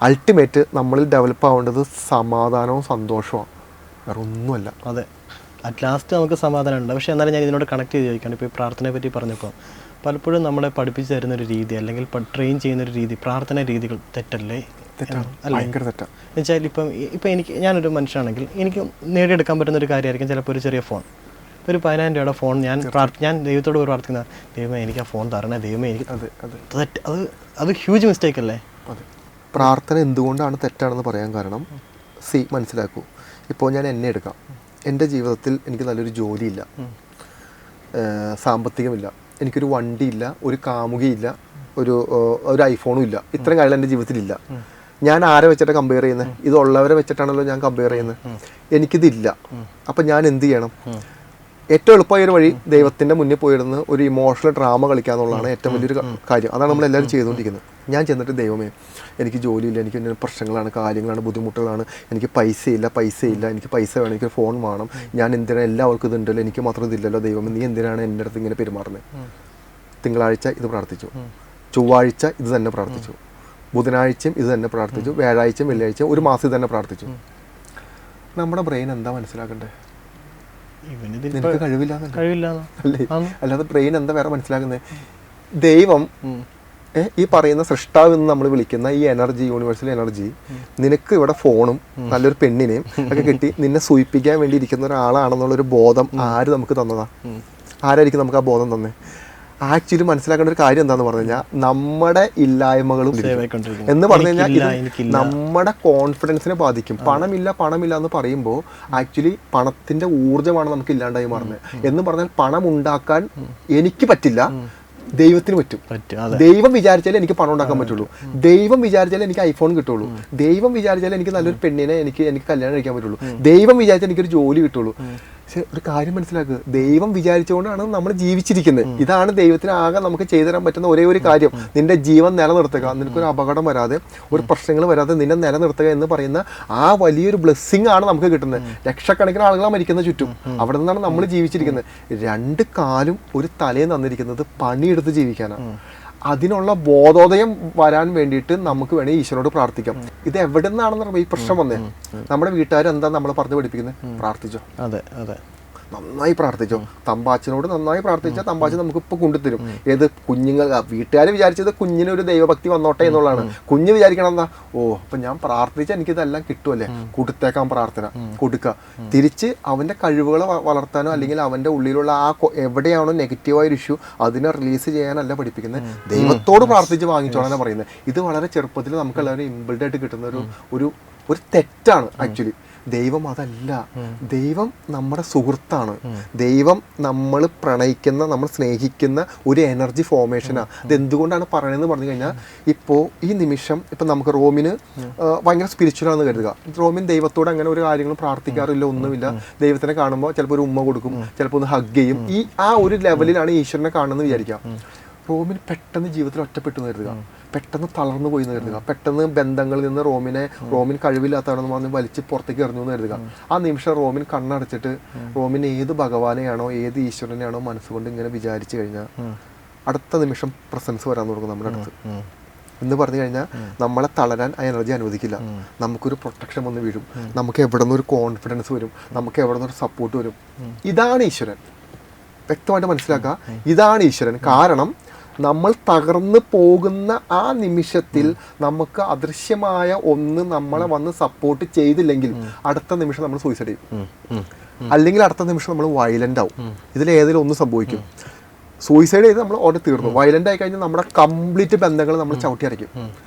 അൾട്ടിമേറ്റ് നമ്മളിൽ ഡെവലപ്പ് ആവേണ്ടത് സമാധാനവും സന്തോഷവും, വേറെ ഒന്നുമല്ല. അതെ, അറ്റ് ലാസ്റ്റ് നമുക്ക് സമാധാനം ഉണ്ട്. പക്ഷേ എന്നാലും ഞാൻ ഇതിനോട് കണക്ട് ചെയ്ത് ചോദിക്കുകയാണ്. ഇപ്പോൾ ഈ പ്രാർത്ഥനയെ പറ്റി പറഞ്ഞപ്പോൾ പലപ്പോഴും നമ്മളെ പഠിപ്പിച്ചു തരുന്നൊരു രീതി അല്ലെങ്കിൽ ട്രെയിൻ ചെയ്യുന്നൊരു രീതി, പ്രാർത്ഥന രീതികൾ തെറ്റല്ലേ? ഭയങ്കര തെറ്റാണ്. എന്നുവെച്ചാൽ ഇപ്പം ഞാനൊരു മനുഷ്യനാണെങ്കിൽ എനിക്ക് നേടിയെടുക്കാൻ പറ്റുന്ന ഒരു കാര്യമായിരിക്കും ചിലപ്പോൾ ഒരു ചെറിയ ഫോൺ, ഒരു 10,000 രൂപയുടെ ഫോൺ. ഞാൻ ദൈവത്തോട് പ്രാർത്ഥിക്കുന്ന, ദൈവമേ എനിക്ക് ആ ഫോൺ തരണേ, ദൈവമേ എനിക്ക്. അത് ഹ്യൂജ് മിസ്റ്റേക്ക് അല്ലേ? അതെ. പ്രാർത്ഥന എന്തുകൊണ്ടാണ് തെറ്റാണെന്ന് പറയാൻ കാരണം, മനസ്സിലാക്കൂ. ഇപ്പോൾ ഞാൻ എന്നെ എടുക്കാം. എൻ്റെ ജീവിതത്തിൽ എനിക്ക് നല്ലൊരു ജോലിയില്ല, സാമ്പത്തികമില്ല, എനിക്കൊരു വണ്ടിയില്ല, ഒരു കാമുകയില്ല, ഒരു ഐഫോണും ഇല്ല. ഇത്രയും കാര്യങ്ങൾ എൻ്റെ ജീവിതത്തിലില്ല. ഞാൻ ആരെ വെച്ചിട്ടാണ് കമ്പയർ ചെയ്യുന്നത്? ഇതുള്ളവരെ വെച്ചിട്ടാണല്ലോ ഞാൻ കമ്പയർ ചെയ്യുന്നത്. എനിക്കിതില്ല. അപ്പം ഞാൻ എന്ത് ചെയ്യണം? ഏറ്റവും എളുപ്പമായ ഒരു വഴി ദൈവത്തിൻ്റെ മുന്നിൽ പോയിരുന്ന് ഒരു ഇമോഷണൽ ഡ്രാമ കളിക്കുക എന്നുള്ളതാണ് ഏറ്റവും വലിയൊരു കാര്യം. അതാണ് നമ്മളെല്ലാവരും ചെയ്തുകൊണ്ടിരിക്കുന്നത്. ഞാൻ ചെന്നിട്ട്, ദൈവമേ എനിക്ക് ജോലിയില്ല, എനിക്ക് ഇങ്ങനെ പ്രശ്നങ്ങളാണ്, കാര്യങ്ങളാണ്, ബുദ്ധിമുട്ടുകളാണ്, എനിക്ക് പൈസയില്ല, എനിക്ക് പൈസ വേണം, എനിക്ക് ഫോൺ വേണം, ഞാൻ എന്തിനാണ്, എല്ലാവർക്കും ഇതുണ്ടല്ലോ, എനിക്ക് മാത്രം ഇതില്ലല്ലോ, ദൈവമേ നീ എന്തിനാണ് എൻ്റെ അടുത്ത് ഇങ്ങനെ പെരുമാറുന്നത്? തിങ്കളാഴ്ച ഇത് പ്രാർത്ഥിച്ചു, ചൊവ്വാഴ്ച ഇത് തന്നെ പ്രാർത്ഥിച്ചു, ബുധനാഴ്ചയും ഇത് തന്നെ പ്രാർത്ഥിച്ചു, വ്യാഴാഴ്ചയും വെള്ളിയാഴ്ചയും, ഒരു മാസം ഇത് തന്നെ പ്രാർത്ഥിച്ചു. നമ്മുടെ ബ്രെയിൻ എന്താ മനസ്സിലാക്കണ്ടേ? നിനക്ക് കഴിവില്ല അല്ലേ? അല്ലാതെ ബ്രെയിൻ എന്താ വേറെ മനസ്സിലാക്കുന്നത്? ദൈവം ഈ പറയുന്ന സൃഷ്ടാവ് എന്ന് നമ്മൾ വിളിക്കുന്ന ഈ എനർജി, യൂണിവേഴ്സൽ എനർജി, നിനക്ക് ഇവിടെ ഫോണും നല്ലൊരു പെണ്ണിനെയും ഒക്കെ കിട്ടി നിന്നെ സൂചിപ്പിക്കാൻ വേണ്ടി ഇരിക്കുന്ന ഒരാളാണെന്നുള്ളൊരു ബോധം ആര് നമുക്ക് തന്നതാ? ആരായിരിക്കും നമുക്ക് ആ ബോധം തന്നെ? ആക്ച്വലി മനസ്സിലാക്കേണ്ട ഒരു കാര്യം എന്താന്ന് പറഞ്ഞു കഴിഞ്ഞാൽ, നമ്മുടെ ഇല്ലായ്മകളും എന്ന് പറഞ്ഞു കഴിഞ്ഞാൽ ഇത് നമ്മുടെ കോൺഫിഡൻസിനെ ബാധിക്കും. പണമില്ല എന്ന് പറയുമ്പോൾ ആക്ച്വലി പണത്തിന്റെ ഊർജ്ജമാണ് നമുക്ക് ഇല്ലാണ്ടായി മാറുന്നത്. എന്ന് പറഞ്ഞാൽ പണം ഉണ്ടാക്കാൻ എനിക്ക് പറ്റില്ല, ദൈവത്തിന് പറ്റും. ദൈവം വിചാരിച്ചാലേ എനിക്ക് പണം ഉണ്ടാക്കാൻ പറ്റുള്ളൂ, ദൈവം വിചാരിച്ചാലേ എനിക്ക് ഐഫോൺ കിട്ടുള്ളൂ, ദൈവം വിചാരിച്ചാലേ എനിക്ക് നല്ലൊരു പെണ്ണിനെ എനിക്ക് കല്യാണം കഴിക്കാൻ പറ്റുള്ളൂ, ദൈവം വിചാരിച്ചാൽ എനിക്കൊരു ജോലി കിട്ടുള്ളൂ. പക്ഷെ ഒരു കാര്യം മനസ്സിലാക്കുക, ദൈവം വിചാരിച്ചുകൊണ്ടാണ് നമ്മൾ ജീവിച്ചിരിക്കുന്നത്. ഇതാണ് ദൈവത്തിന് ആകെ നമുക്ക് ചെയ്തു തരാൻ പറ്റുന്ന ഒരേ ഒരു കാര്യം. നിന്റെ ജീവൻ നിലനിർത്തുക, നിനക്കൊരു അപകടം വരാതെ, ഒരു പ്രശ്നങ്ങൾ വരാതെ നിന്നെ നിലനിർത്തുക എന്ന് പറയുന്ന ആ വലിയൊരു ബ്ലെസ്സിങ് ആണ് നമുക്ക് കിട്ടുന്നത്. ലക്ഷക്കണക്കിന് ആളുകളാണ് മരിക്കുന്ന ചുറ്റും. അവിടെ നിന്നാണ് നമ്മൾ ജീവിച്ചിരിക്കുന്നത്. 2 കാലും ഒരു തലയും തന്നിരിക്കുന്നത് പണിയെടുത്ത് ജീവിക്കാനാണ്. അതിനുള്ള ബോധോദയം വരാൻ വേണ്ടിയിട്ട് നമുക്ക് വേണമെങ്കിൽ ഈശ്വരനോട് പ്രാർത്ഥിക്കാം. ഇത് എവിടെ നിന്നാണെന്ന് ഈ പ്രശ്നം വന്നേ? നമ്മുടെ വീട്ടുകാർ എന്താ നമ്മളെ പറഞ്ഞു പഠിപ്പിക്കുന്നത്? പ്രാർത്ഥിച്ചോ. അതെ അതെ, നന്നായി പ്രാർത്ഥിച്ചോ, തമ്പാച്ചനോട് നന്നായി പ്രാർത്ഥിച്ചാൽ തമ്പാച്ചൻ നമുക്ക് ഇപ്പോൾ കൊണ്ടുതരും. ഏത് കുഞ്ഞുങ്ങൾ വീട്ടുകാർ വിചാരിച്ചത് കുഞ്ഞിനൊരു ദൈവഭക്തി വന്നോട്ടെ എന്നുള്ളതാണ്. കുഞ്ഞ് വിചാരിക്കണം എന്താ, ഓ അപ്പം ഞാൻ പ്രാർത്ഥിച്ചാൽ എനിക്കിതെല്ലാം കിട്ടുമല്ലേ, കൊടുത്തേക്കാൻ പ്രാർത്ഥന കൊടുക്കുക. തിരിച്ച് അവൻ്റെ കഴിവുകളെ വളർത്താനോ അല്ലെങ്കിൽ അവൻ്റെ ഉള്ളിലുള്ള ആ എവിടെയാണോ നെഗറ്റീവായൊരു ഇഷ്യൂ അതിനെ റിലീസ് ചെയ്യാനല്ല പഠിപ്പിക്കുന്നത്. ദൈവത്തോട് പ്രാർത്ഥിച്ച് വാങ്ങിച്ചോളാനാണ് പറയുന്നത്. ഇത് വളരെ ചെറുപ്പത്തിൽ നമുക്ക് എല്ലാവരും ഇമ്പിൾഡ് ആയിട്ട് കിട്ടുന്ന ഒരു തെറ്റാണ് ആക്ച്വലി. ദൈവം അതല്ല. ദൈവം നമ്മുടെ സുഹൃത്താണ്. ദൈവം നമ്മൾ പ്രണയിക്കുന്ന, നമ്മൾ സ്നേഹിക്കുന്ന ഒരു എനർജി ഫോർമേഷനാണ്. അത് എന്തുകൊണ്ടാണ് പറയണമെന്ന് പറഞ്ഞു കഴിഞ്ഞാൽ, ഇപ്പോൾ ഈ നിമിഷം ഇപ്പം നമുക്ക് റോമിന് ഭയങ്കര സ്പിരിച്വലാണെന്ന് കരുതുക. റോമിൻ ദൈവത്തോട് അങ്ങനെ ഒരു കാര്യങ്ങളും പ്രാർത്ഥിക്കാറില്ല, ഒന്നുമില്ല. ദൈവത്തിനെ കാണുമ്പോൾ ചിലപ്പോൾ ഒരു ഉമ്മ കൊടുക്കും, ചിലപ്പോൾ ഒന്ന് ഹഗ് ചെയ്യും. ആ ഒരു ലെവലിലാണ് ഈശ്വരനെ കാണുന്നത് വിചാരിക്കാം. റോമിൻ പെട്ടെന്ന് ജീവിതത്തിൽ ഒറ്റപ്പെട്ടു കരുതുക, പെട്ടെന്ന് തളർന്നു പോയി എന്ന് കരുതുക, പെട്ടെന്ന് ബന്ധങ്ങളിൽ നിന്ന് റോമിൻ കഴിവില്ലാത്തതാണെന്ന് പറഞ്ഞ് വലിച്ച് പുറത്തേക്ക് എറിഞ്ഞു എന്ന് കരുതുക. ആ നിമിഷം റോമിൻ കണ്ണടച്ചിട്ട് റോമിൻ ഏത് ഭഗവാനെയാണോ ഏത് ഈശ്വരനെയാണോ മനസ്സുകൊണ്ട് ഇങ്ങനെ വിചാരിച്ചു കഴിഞ്ഞാൽ അടുത്ത നിമിഷം പ്രസൻസ് വരാൻ തുടങ്ങും നമ്മുടെ അടുത്ത്. എന്ന് പറഞ്ഞു കഴിഞ്ഞാൽ നമ്മളെ തളരാൻ ആ എനർജി അനുവദിക്കില്ല. നമുക്കൊരു പ്രൊട്ടക്ഷൻ വന്ന് വീഴും, നമുക്ക് എവിടെ നിന്നൊരു കോൺഫിഡൻസ് വരും, നമുക്ക് എവിടെ നിന്നൊരു സപ്പോർട്ട് വരും. ഇതാണ് ഈശ്വരൻ. വ്യക്തമായിട്ട് മനസ്സിലാക്കുക, ഇതാണ് ഈശ്വരൻ. കാരണം നമ്മൾ തകർന്നു പോകുന്ന ആ നിമിഷത്തിൽ നമുക്ക് അദൃശ്യമായ ഒന്ന് നമ്മളെ വന്ന് സപ്പോർട്ട് ചെയ്തില്ലെങ്കിൽ അടുത്ത നിമിഷം നമ്മൾ സൂയിസൈഡ് ചെയ്യും, അല്ലെങ്കിൽ അടുത്ത നിമിഷം നമ്മൾ വയലന്റ് ആവും. ഇതിലേതെങ്കിലും ഒന്ന് സംഭവിക്കും. സൂയിസൈഡ് ചെയ്ത് നമ്മൾ ഓടി തീർന്നു. വയലന്റ് ആയി കഴിഞ്ഞാൽ നമ്മുടെ കംപ്ലീറ്റ് ബന്ധങ്ങൾ നമ്മൾ ചവിട്ടി അരയ്ക്കും.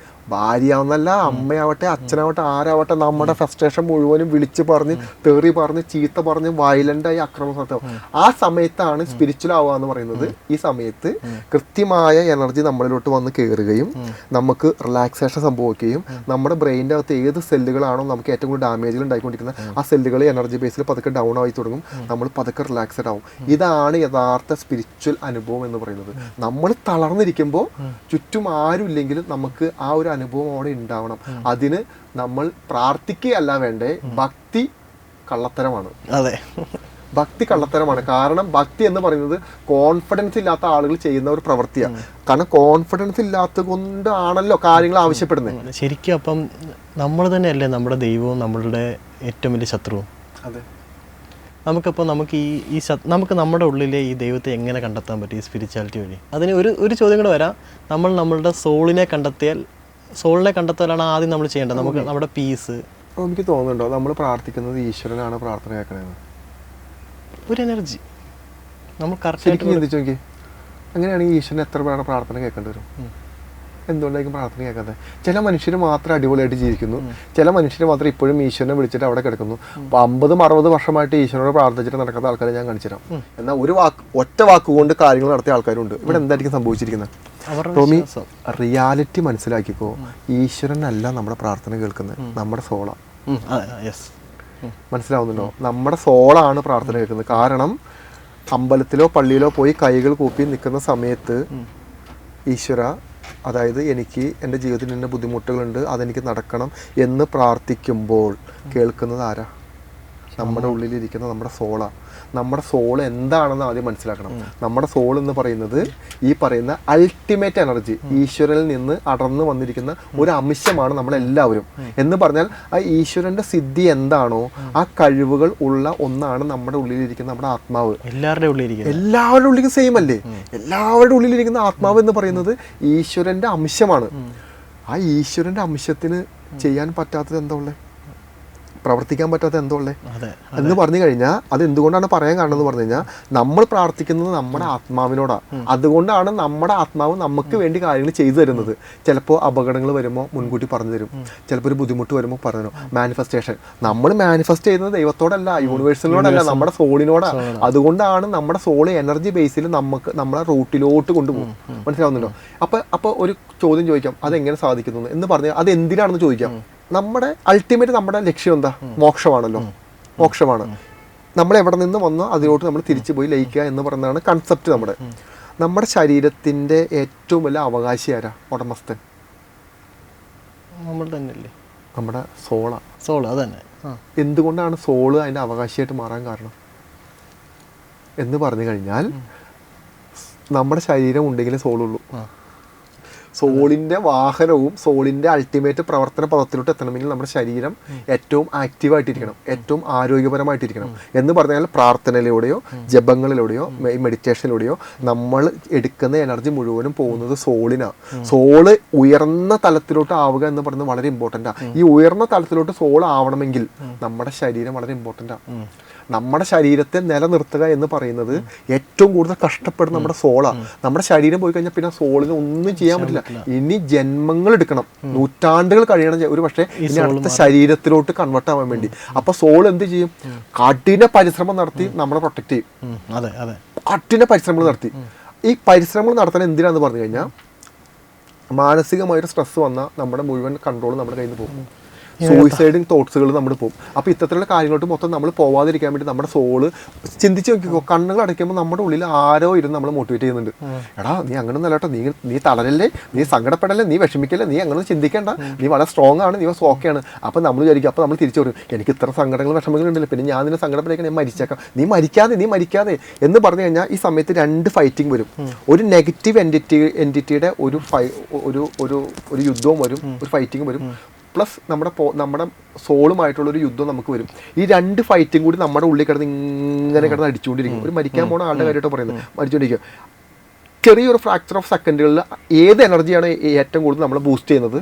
ഭാര്യയാവുന്നല്ല, അമ്മയാവട്ടെ, അച്ഛനാവട്ടെ, ആരാവട്ടെ, നമ്മുടെ ഫ്രസ്ട്രേഷൻ മുഴുവനും വിളിച്ച് പറഞ്ഞ് തെറി പറഞ്ഞ് ചീത്ത പറഞ്ഞ് വയലൻ്റായി അക്രമം നടത്തും. ആ സമയത്താണ് സ്പിരിച്വൽ ആവുക എന്ന് പറയുന്നത്. ഈ സമയത്ത് കൃത്യമായ എനർജി നമ്മളിലോട്ട് വന്ന് കയറുകയും നമുക്ക് റിലാക്സേഷൻ സംഭവിക്കുകയും നമ്മുടെ ബ്രെയിൻ്റെ അകത്ത് ഏത് സെല്ലുകളാണോ നമുക്ക് ഏറ്റവും കൂടുതൽ ഡാമേജുകൾ ഉണ്ടായിക്കൊണ്ടിരിക്കുന്നത് ആ സെല്ലുകൾ എനർജി ബേസിൽ പതുക്കെ ഡൗൺ ആയി തുടങ്ങും. നമ്മൾ പതുക്കെ റിലാക്സഡ് ആവും. ഇതാണ് യഥാർത്ഥ സ്പിരിച്വൽ അനുഭവം എന്ന് പറയുന്നത്. നമ്മൾ തളർന്നിരിക്കുമ്പോൾ ചുറ്റും ആരും ഇല്ലെങ്കിലും നമുക്ക് ആ ഒരു അനുഭവം അവിടെ ഉണ്ടാവണം. അതിന് നമ്മൾ പ്രാർത്ഥിക്കുകയല്ല വേണ്ടേ, ഭക്തി കള്ളത്തരമാണ്. അതെ, ഭക്തി കള്ളത്തരമാണ്. കാരണം ഭക്തി എന്ന് പറയുന്നത് കോൺഫിഡൻസ് ഇല്ലാത്ത ആളുകൾ ചെയ്യുന്ന ഒരു പ്രവൃത്തിയാണ്. കാരണം കോൺഫിഡൻസ് ഇല്ലാത്തത് കൊണ്ടാണല്ലോ കാര്യങ്ങൾ ആവശ്യപ്പെടുന്നത്. ശരിക്കും അപ്പം നമ്മൾ തന്നെയല്ലേ നമ്മുടെ ദൈവവും നമ്മളുടെ ഏറ്റവും വലിയ ശത്രുവും. അതെ, നമുക്കപ്പോൾ നമുക്ക് നമ്മുടെ ഉള്ളിലെ ഈ ദൈവത്തെ എങ്ങനെ കണ്ടെത്താൻ പറ്റും ഈ സ്പിരിച്വാലിറ്റി വഴി? അതിന് ഒരു ചോദ്യം കൂടെ വരാം. നമ്മളുടെ സോളിനെ കണ്ടെത്തലാണ് ആദ്യം നമ്മൾ ചെയ്യേണ്ടത്. നമുക്ക് നമ്മുടെ പീസ്. എനിക്ക് തോന്നുന്നുണ്ടോ നമ്മൾ പ്രാർത്ഥിക്കുന്നത് ഈശ്വരനാണ് പ്രാർത്ഥന കേൾക്കണേന്ന്? ഒരു എനർജി നമ്മൾ ശരിക്കും ചിന്തിച്ചു നോക്കി. അങ്ങനെയാണെങ്കിൽ ഈശ്വരൻ എത്ര പേരുടെ പ്രാർത്ഥന കേൾക്കേണ്ടി വരും? എന്തുകൊണ്ടായിരിക്കും പ്രാർത്ഥന കേൾക്കാതെ? ചില മനുഷ്യർ മാത്രം അടിപൊളിയായിട്ട് ജീവിക്കുന്നു, ചില മനുഷ്യർ മാത്രം ഇപ്പോഴും ഈശ്വരനെ വിളിച്ചിട്ട് അവിടെ കിടക്കുന്നു. 50-60 വർഷമായിട്ട് ഈശ്വരനോട് പ്രാർത്ഥിച്ചിട്ട് നടക്കുന്ന ആൾക്കാരെ ഞാൻ കാണിച്ചു തരാം. എന്നാൽ ഒറ്റ വാക്കുകൊണ്ട് കാര്യങ്ങൾ നടത്തിയ ആൾക്കാരുണ്ട്. ഇവിടെ എന്തായിരിക്കും സംഭവിച്ചിരിക്കുന്നത്? ടോമി, റിയാലിറ്റി മനസ്സിലാക്കിക്കോ. ഈശ്വരനല്ല നമ്മുടെ പ്രാർത്ഥന കേൾക്കുന്നത്, നമ്മുടെ സോളാണ്. മനസ്സിലാവുന്നുണ്ടോ? നമ്മുടെ സോളാണ് പ്രാർത്ഥന കേൾക്കുന്നത്. കാരണം അമ്പലത്തിലോ പള്ളിയിലോ പോയി കൈകൾ കൂപ്പി നിൽക്കുന്ന സമയത്ത് ഈശ്വര, അതായത് എനിക്ക് എൻ്റെ ജീവിതത്തിൽ ഇന്ന ബുദ്ധിമുട്ടുകളുണ്ട്, അതെനിക്ക് നടക്കണം എന്ന് പ്രാർത്ഥിക്കുമ്പോൾ കേൾക്കുന്നത് ആരാ? നമ്മുടെ ഉള്ളിലിരിക്കുന്ന നമ്മുടെ സോളാണ്. നമ്മുടെ സോൾ എന്താണെന്ന് ആദ്യം മനസ്സിലാക്കണം. നമ്മുടെ സോൾ എന്ന് പറയുന്നത് ഈ പറയുന്ന അൾട്ടിമേറ്റ് എനർജി, ഈശ്വരനിൽ നിന്ന് അടർന്നു വന്നിരിക്കുന്ന ഒരു അംശമാണ് നമ്മളെല്ലാവരും. എന്ന് പറഞ്ഞാൽ ആ ഈശ്വരന്റെ സിദ്ധി എന്താണോ ആ കഴിവുകൾ ഉള്ള ഒന്നാണ് നമ്മുടെ ഉള്ളിലിരിക്കുന്ന നമ്മുടെ ആത്മാവ്. എല്ലാവരുടെ ഉള്ളിൽ സെയിം അല്ലേ? എല്ലാവരുടെ ഉള്ളിലിരിക്കുന്ന ആത്മാവ് എന്ന് പറയുന്നത് ഈശ്വരന്റെ അംശമാണ്. ആ ഈശ്വരന്റെ അംശത്തിന് ചെയ്യാൻ പറ്റാത്തത് എന്താ ഉള്ളത്? പ്രവർത്തിക്കാൻ പറ്റാത്ത എന്തോ ഉള്ളേ എന്ന് പറഞ്ഞു കഴിഞ്ഞാൽ അത് എന്തുകൊണ്ടാണ് പറയാൻ കാരണം എന്ന് പറഞ്ഞു കഴിഞ്ഞാൽ നമ്മൾ പ്രാർത്ഥിക്കുന്നത് നമ്മുടെ ആത്മാവിനോടാണ്. അതുകൊണ്ടാണ് നമ്മുടെ ആത്മാവ് നമുക്ക് വേണ്ടി കാര്യങ്ങൾ ചെയ്തു തരുന്നത്. ചിലപ്പോൾ അപകടങ്ങൾ വരുമ്പോൾ മുൻകൂട്ടി പറഞ്ഞു തരും, ചിലപ്പോൾ ഒരു ബുദ്ധിമുട്ട് വരുമ്പോൾ പറഞ്ഞു. മാനിഫെസ്റ്റേഷൻ നമ്മൾ മാനിഫെസ്റ്റ് ചെയ്യുന്നത് ദൈവത്തോടല്ല, യൂണിവേഴ്സിനോടല്ല, നമ്മുടെ സോളിനോടാണ്. അതുകൊണ്ടാണ് നമ്മുടെ സോൾ എനർജി ബേസിൽ നമുക്ക് നമ്മളെ റൂട്ടിലോട്ട് കൊണ്ടുപോകും. മനസ്സിലാവുന്നുണ്ടോ? അപ്പോൾ ഒരു ചോദ്യം ചോദിക്കാം, അതെങ്ങനെ സാധിക്കുന്നു എന്ന് പറഞ്ഞാൽ അത് എന്തിനാണെന്ന് ചോദിക്കാം. നമ്മുടെ അൾട്ടിമേറ്റ് നമ്മുടെ ലക്ഷ്യം എന്താ? മോക്ഷമാണല്ലോ. മോക്ഷമാണ്. നമ്മൾ എവിടെ നിന്ന് വന്നോ അതിലോട്ട് നമ്മൾ തിരിച്ചു പോയി ലയിക്കുക എന്ന് പറയുന്നതാണ് കൺസെപ്റ്റ്. നമ്മുടെ ശരീരത്തിന്റെ ഏറ്റവും വലിയ അവകാശി ആരാ? ഉടമസ്ഥൻ നമ്മൾ തന്നെയല്ലേ, നമ്മുടെ സോള്. അതന്നെ. എന്തുകൊണ്ടാണ് സോള് അതിന്റെ അവകാശിയായിട്ട് മാറാൻ കാരണം എന്ന് പറഞ്ഞു കഴിഞ്ഞാൽ നമ്മുടെ ശരീരം ഉണ്ടെങ്കിലേ സോളുള്ളൂ. സോളിൻ്റെ വാഹനവും സോളിൻ്റെ അൾട്ടിമേറ്റ് പ്രവർത്തന പദത്തിലോട്ട് എത്തണമെങ്കിൽ നമ്മുടെ ശരീരം ഏറ്റവും ആക്റ്റീവായിട്ടിരിക്കണം, ഏറ്റവും ആരോഗ്യപരമായിട്ടിരിക്കണം. എന്ന് പറഞ്ഞാൽ പ്രാർത്ഥനയിലൂടെയോ ജപങ്ങളിലൂടെയോ മെഡിറ്റേഷനിലൂടെയോ നമ്മൾ എടുക്കുന്ന എനർജി മുഴുവനും പോകുന്നത് സോളിനാണ്. സോള് ഉയർന്ന തലത്തിലോട്ട് ആവുക എന്ന് പറയുന്നത് വളരെ ഇമ്പോർട്ടൻ്റാണ്. ഈ ഉയർന്ന തലത്തിലോട്ട് സോൾ ആവണമെങ്കിൽ നമ്മുടെ ശരീരം വളരെ ഇമ്പോർട്ടൻ്റാണ്. നമ്മുടെ ശരീരത്തെ നിലനിർത്തുക എന്ന് പറയുന്നത് ഏറ്റവും കൂടുതൽ കഷ്ടപ്പെടുന്ന നമ്മുടെ സോളാണ്. നമ്മുടെ ശരീരം പോയി കഴിഞ്ഞാൽ പിന്നെ സോളിന് ഒന്നും ചെയ്യാൻ പറ്റില്ല. ഇനി ജന്മങ്ങൾ എടുക്കണം, നൂറ്റാണ്ടുകൾ കഴിയണം ഒരു പക്ഷേ ഇനി അടുത്ത ശരീരത്തിലോട്ട് കൺവേർട്ട് ആവാൻ വേണ്ടി. അപ്പൊ സോൾ എന്ത് ചെയ്യും? കഠിന പരിശ്രമം നടത്തി നമ്മളെ പ്രൊട്ടക്ട് ചെയ്യും. കഠിന പരിശ്രമങ്ങൾ നടത്തി. ഈ പരിശ്രമങ്ങൾ നടത്താൻ എന്തിനാന്ന് പറഞ്ഞു കഴിഞ്ഞാൽ മാനസികമായൊരു സ്ട്രെസ് വന്നാൽ നമ്മുടെ മുഴുവൻ കൺട്രോൾ നമ്മുടെ കയ്യിൽ നിന്ന് പോകും. സൂയിസൈഡിങ് തോട്ട്സുകൾ നമ്മൾ പോകും. അപ്പോൾ ഇത്തരത്തിലുള്ള കാര്യങ്ങളോട്ട് മൊത്തം നമ്മൾ പോവാതിരിക്കാൻ വേണ്ടി നമ്മുടെ സോള് ചിന്തിച്ച് നോക്കിക്കോ, കണ്ണുകൾ അടയ്ക്കുമ്പോൾ നമ്മുടെ ഉള്ളിൽ ആരോ ഇരുന്ന് നമ്മൾ മോട്ടിവേറ്റ് ചെയ്യുന്നുണ്ട്. എടാ നീ അങ്ങനെ ഒന്നല്ല കേട്ടോ, നീ തളരല്ലേ, നീ സങ്കടപ്പെടല്ലേ, നീ വിഷമിക്കല്ലേ, നീ അങ്ങനെ ചിന്തിക്കേണ്ട, നീ വളരെ സ്ട്രോങ് ആണ്, നീ ഓക്കെയാണ്. അപ്പോൾ നമ്മൾ വിചാരിക്കും, അപ്പോൾ നമ്മൾ തിരിച്ചു വരും, എനിക്ക് ഇത്ര സങ്കടങ്ങൾ വിഷമങ്ങൾ ഉണ്ടല്ലോ, പിന്നെ ഞാൻ നിന്നെ സങ്കടപ്പെടേക്കാൻ ഞാൻ മരിച്ചേക്കാം, നീ മരിക്കാതെ എന്ന് പറഞ്ഞു കഴിഞ്ഞാൽ ഈ സമയത്ത് രണ്ട് ഫൈറ്റിംഗ് വരും. ഒരു നെഗറ്റീവ് എൻറ്റിറ്റിയുടെ ഒരു യുദ്ധവും വരും, ഒരു ഫൈറ്റിംഗ് വരും. പ്ലസ് നമ്മുടെ സോളുമായിട്ടുള്ളൊരു യുദ്ധം നമുക്ക് വരും. ഈ രണ്ട് ഫൈറ്റും കൂടി നമ്മുടെ ഉള്ളിൽ ഇങ്ങനെ കിടന്ന് അടിച്ചുകൊണ്ടിരിക്കും. ഒരു മരിക്കാൻ പോണ ആളുടെ കാര്യമായിട്ട് പറയുന്നത്, മരിച്ചുകൊണ്ടിരിക്കുക. ചെറിയൊരു ഫ്രാക്ചർ ഓഫ് സെക്കൻഡുകളിൽ ഏത് എനർജിയാണ് ഏറ്റവും കൂടുതൽ നമ്മളെ ബൂസ്റ്റ് ചെയ്യുന്നത്,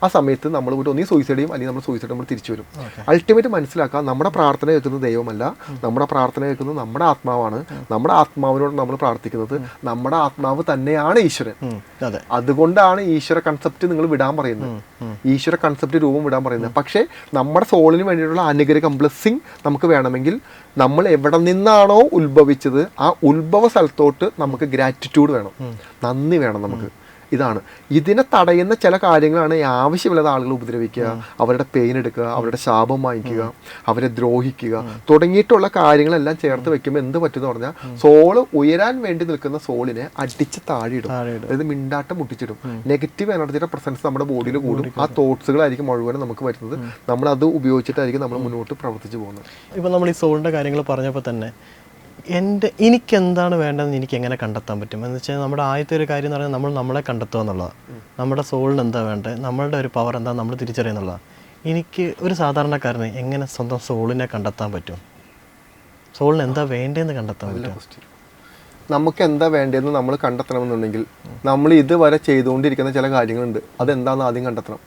ആ സമയത്ത് നമ്മൾ കൂടി ഒന്നീ സൂയിസൈഡ് ചെയ്യും, അല്ലെങ്കിൽ നമ്മൾ സൂയിസൈഡ് നമ്മൾ തിരിച്ചു വരും. അൾട്ടിമേറ്റ് മനസ്സിലാക്കുക, നമ്മുടെ പ്രാർത്ഥന കേൾക്കുന്നത് ദൈവമല്ല, നമ്മുടെ പ്രാർത്ഥന കേൾക്കുന്നത് നമ്മുടെ ആത്മാവാണ്. നമ്മുടെ ആത്മാവിനോട് നമ്മൾ പ്രാർത്ഥിക്കുന്നത്, നമ്മുടെ ആത്മാവ് തന്നെയാണ് ഈശ്വരൻ. അതുകൊണ്ടാണ് ഈശ്വര കൺസെപ്റ്റ് നിങ്ങൾ വിടാൻ പറയുന്നത്, ഈശ്വര കൺസെപ്റ്റ് രൂപം വിടാൻ പറയുന്നത്. പക്ഷേ നമ്മുടെ സോളിന് വേണ്ടിയിട്ടുള്ള അനുഗ്രഹം ബ്ലെസ്സിങ് നമുക്ക് വേണമെങ്കിൽ നമ്മൾ എവിടെ നിന്നാണോ ഉത്ഭവിച്ചത് ആ ഉത്ഭവ സ്ഥലത്തോട്ട് നമുക്ക് ഗ്രാറ്റിറ്റ്യൂഡ് വേണം, നന്ദി വേണം നമുക്ക്. ഇതാണ് ഇതിനെ തടയുന്ന ചില കാര്യങ്ങളാണ് ആവശ്യമില്ലാത്ത ആളുകൾ ഉപദ്രവിക്കുക, അവരുടെ പെയിൻ എടുക്കുക, അവരുടെ ശാപം വാങ്ങിക്കുക, അവരെ ദ്രോഹിക്കുക തുടങ്ങിയിട്ടുള്ള കാര്യങ്ങളെല്ലാം ചേർത്ത് വെക്കുമ്പോൾ എന്ത് പറ്റുമെന്ന് പറഞ്ഞാൽ സോള് ഉയരാൻ വേണ്ടി നിൽക്കുന്ന സോളിനെ അടിച്ച് താഴെയിടും, അതായത് മിണ്ടാട്ടം മുട്ടിച്ചിടും. നെഗറ്റീവ് എനർജിയുടെ പ്രസൻസ് നമ്മുടെ ബോഡിയിൽ കൂടും. ആ തോട്ട്സുകളായിരിക്കും മുഴുവനും നമുക്ക് വരുന്നത്. നമ്മൾ അത് ഉപയോഗിച്ചിട്ടായിരിക്കും നമ്മൾ മുന്നോട്ട് പ്രവർത്തിച്ചു പോകുന്നത്. ഇപ്പം നമ്മൾ ഈ സോളിൻ്റെ കാര്യങ്ങൾ പറഞ്ഞപ്പോൾ തന്നെ എനിക്കെന്താണ് വേണ്ടതെന്ന് എനിക്ക് എങ്ങനെ കണ്ടെത്താൻ പറ്റും എന്ന് വെച്ചാൽ നമ്മുടെ ആദ്യത്തെ ഒരു കാര്യം എന്ന് പറഞ്ഞാൽ നമ്മളെ കണ്ടെത്തുക എന്നുള്ളതാണ്. നമ്മുടെ സോളിന് എന്താ വേണ്ടത്, നമ്മളുടെ ഒരു പവർ എന്താ നമ്മൾ തിരിച്ചറിയുന്നുള്ളതാണ്. എനിക്ക് ഒരു സാധാരണക്കാരന് എങ്ങനെ സ്വന്തം സോളിനെ കണ്ടെത്താൻ പറ്റും? സോളിന് എന്താ വേണ്ടതെന്ന് കണ്ടെത്താൻ പറ്റും? നമുക്ക് എന്താ വേണ്ടതെന്ന് നമ്മൾ കണ്ടെത്തണമെന്നുണ്ടെങ്കിൽ നമ്മൾ ഇതുവരെ ചെയ്തുകൊണ്ടിരിക്കുന്ന ചില കാര്യങ്ങളുണ്ട്, അതെന്താണെന്ന് ആദ്യം കണ്ടെത്തണം.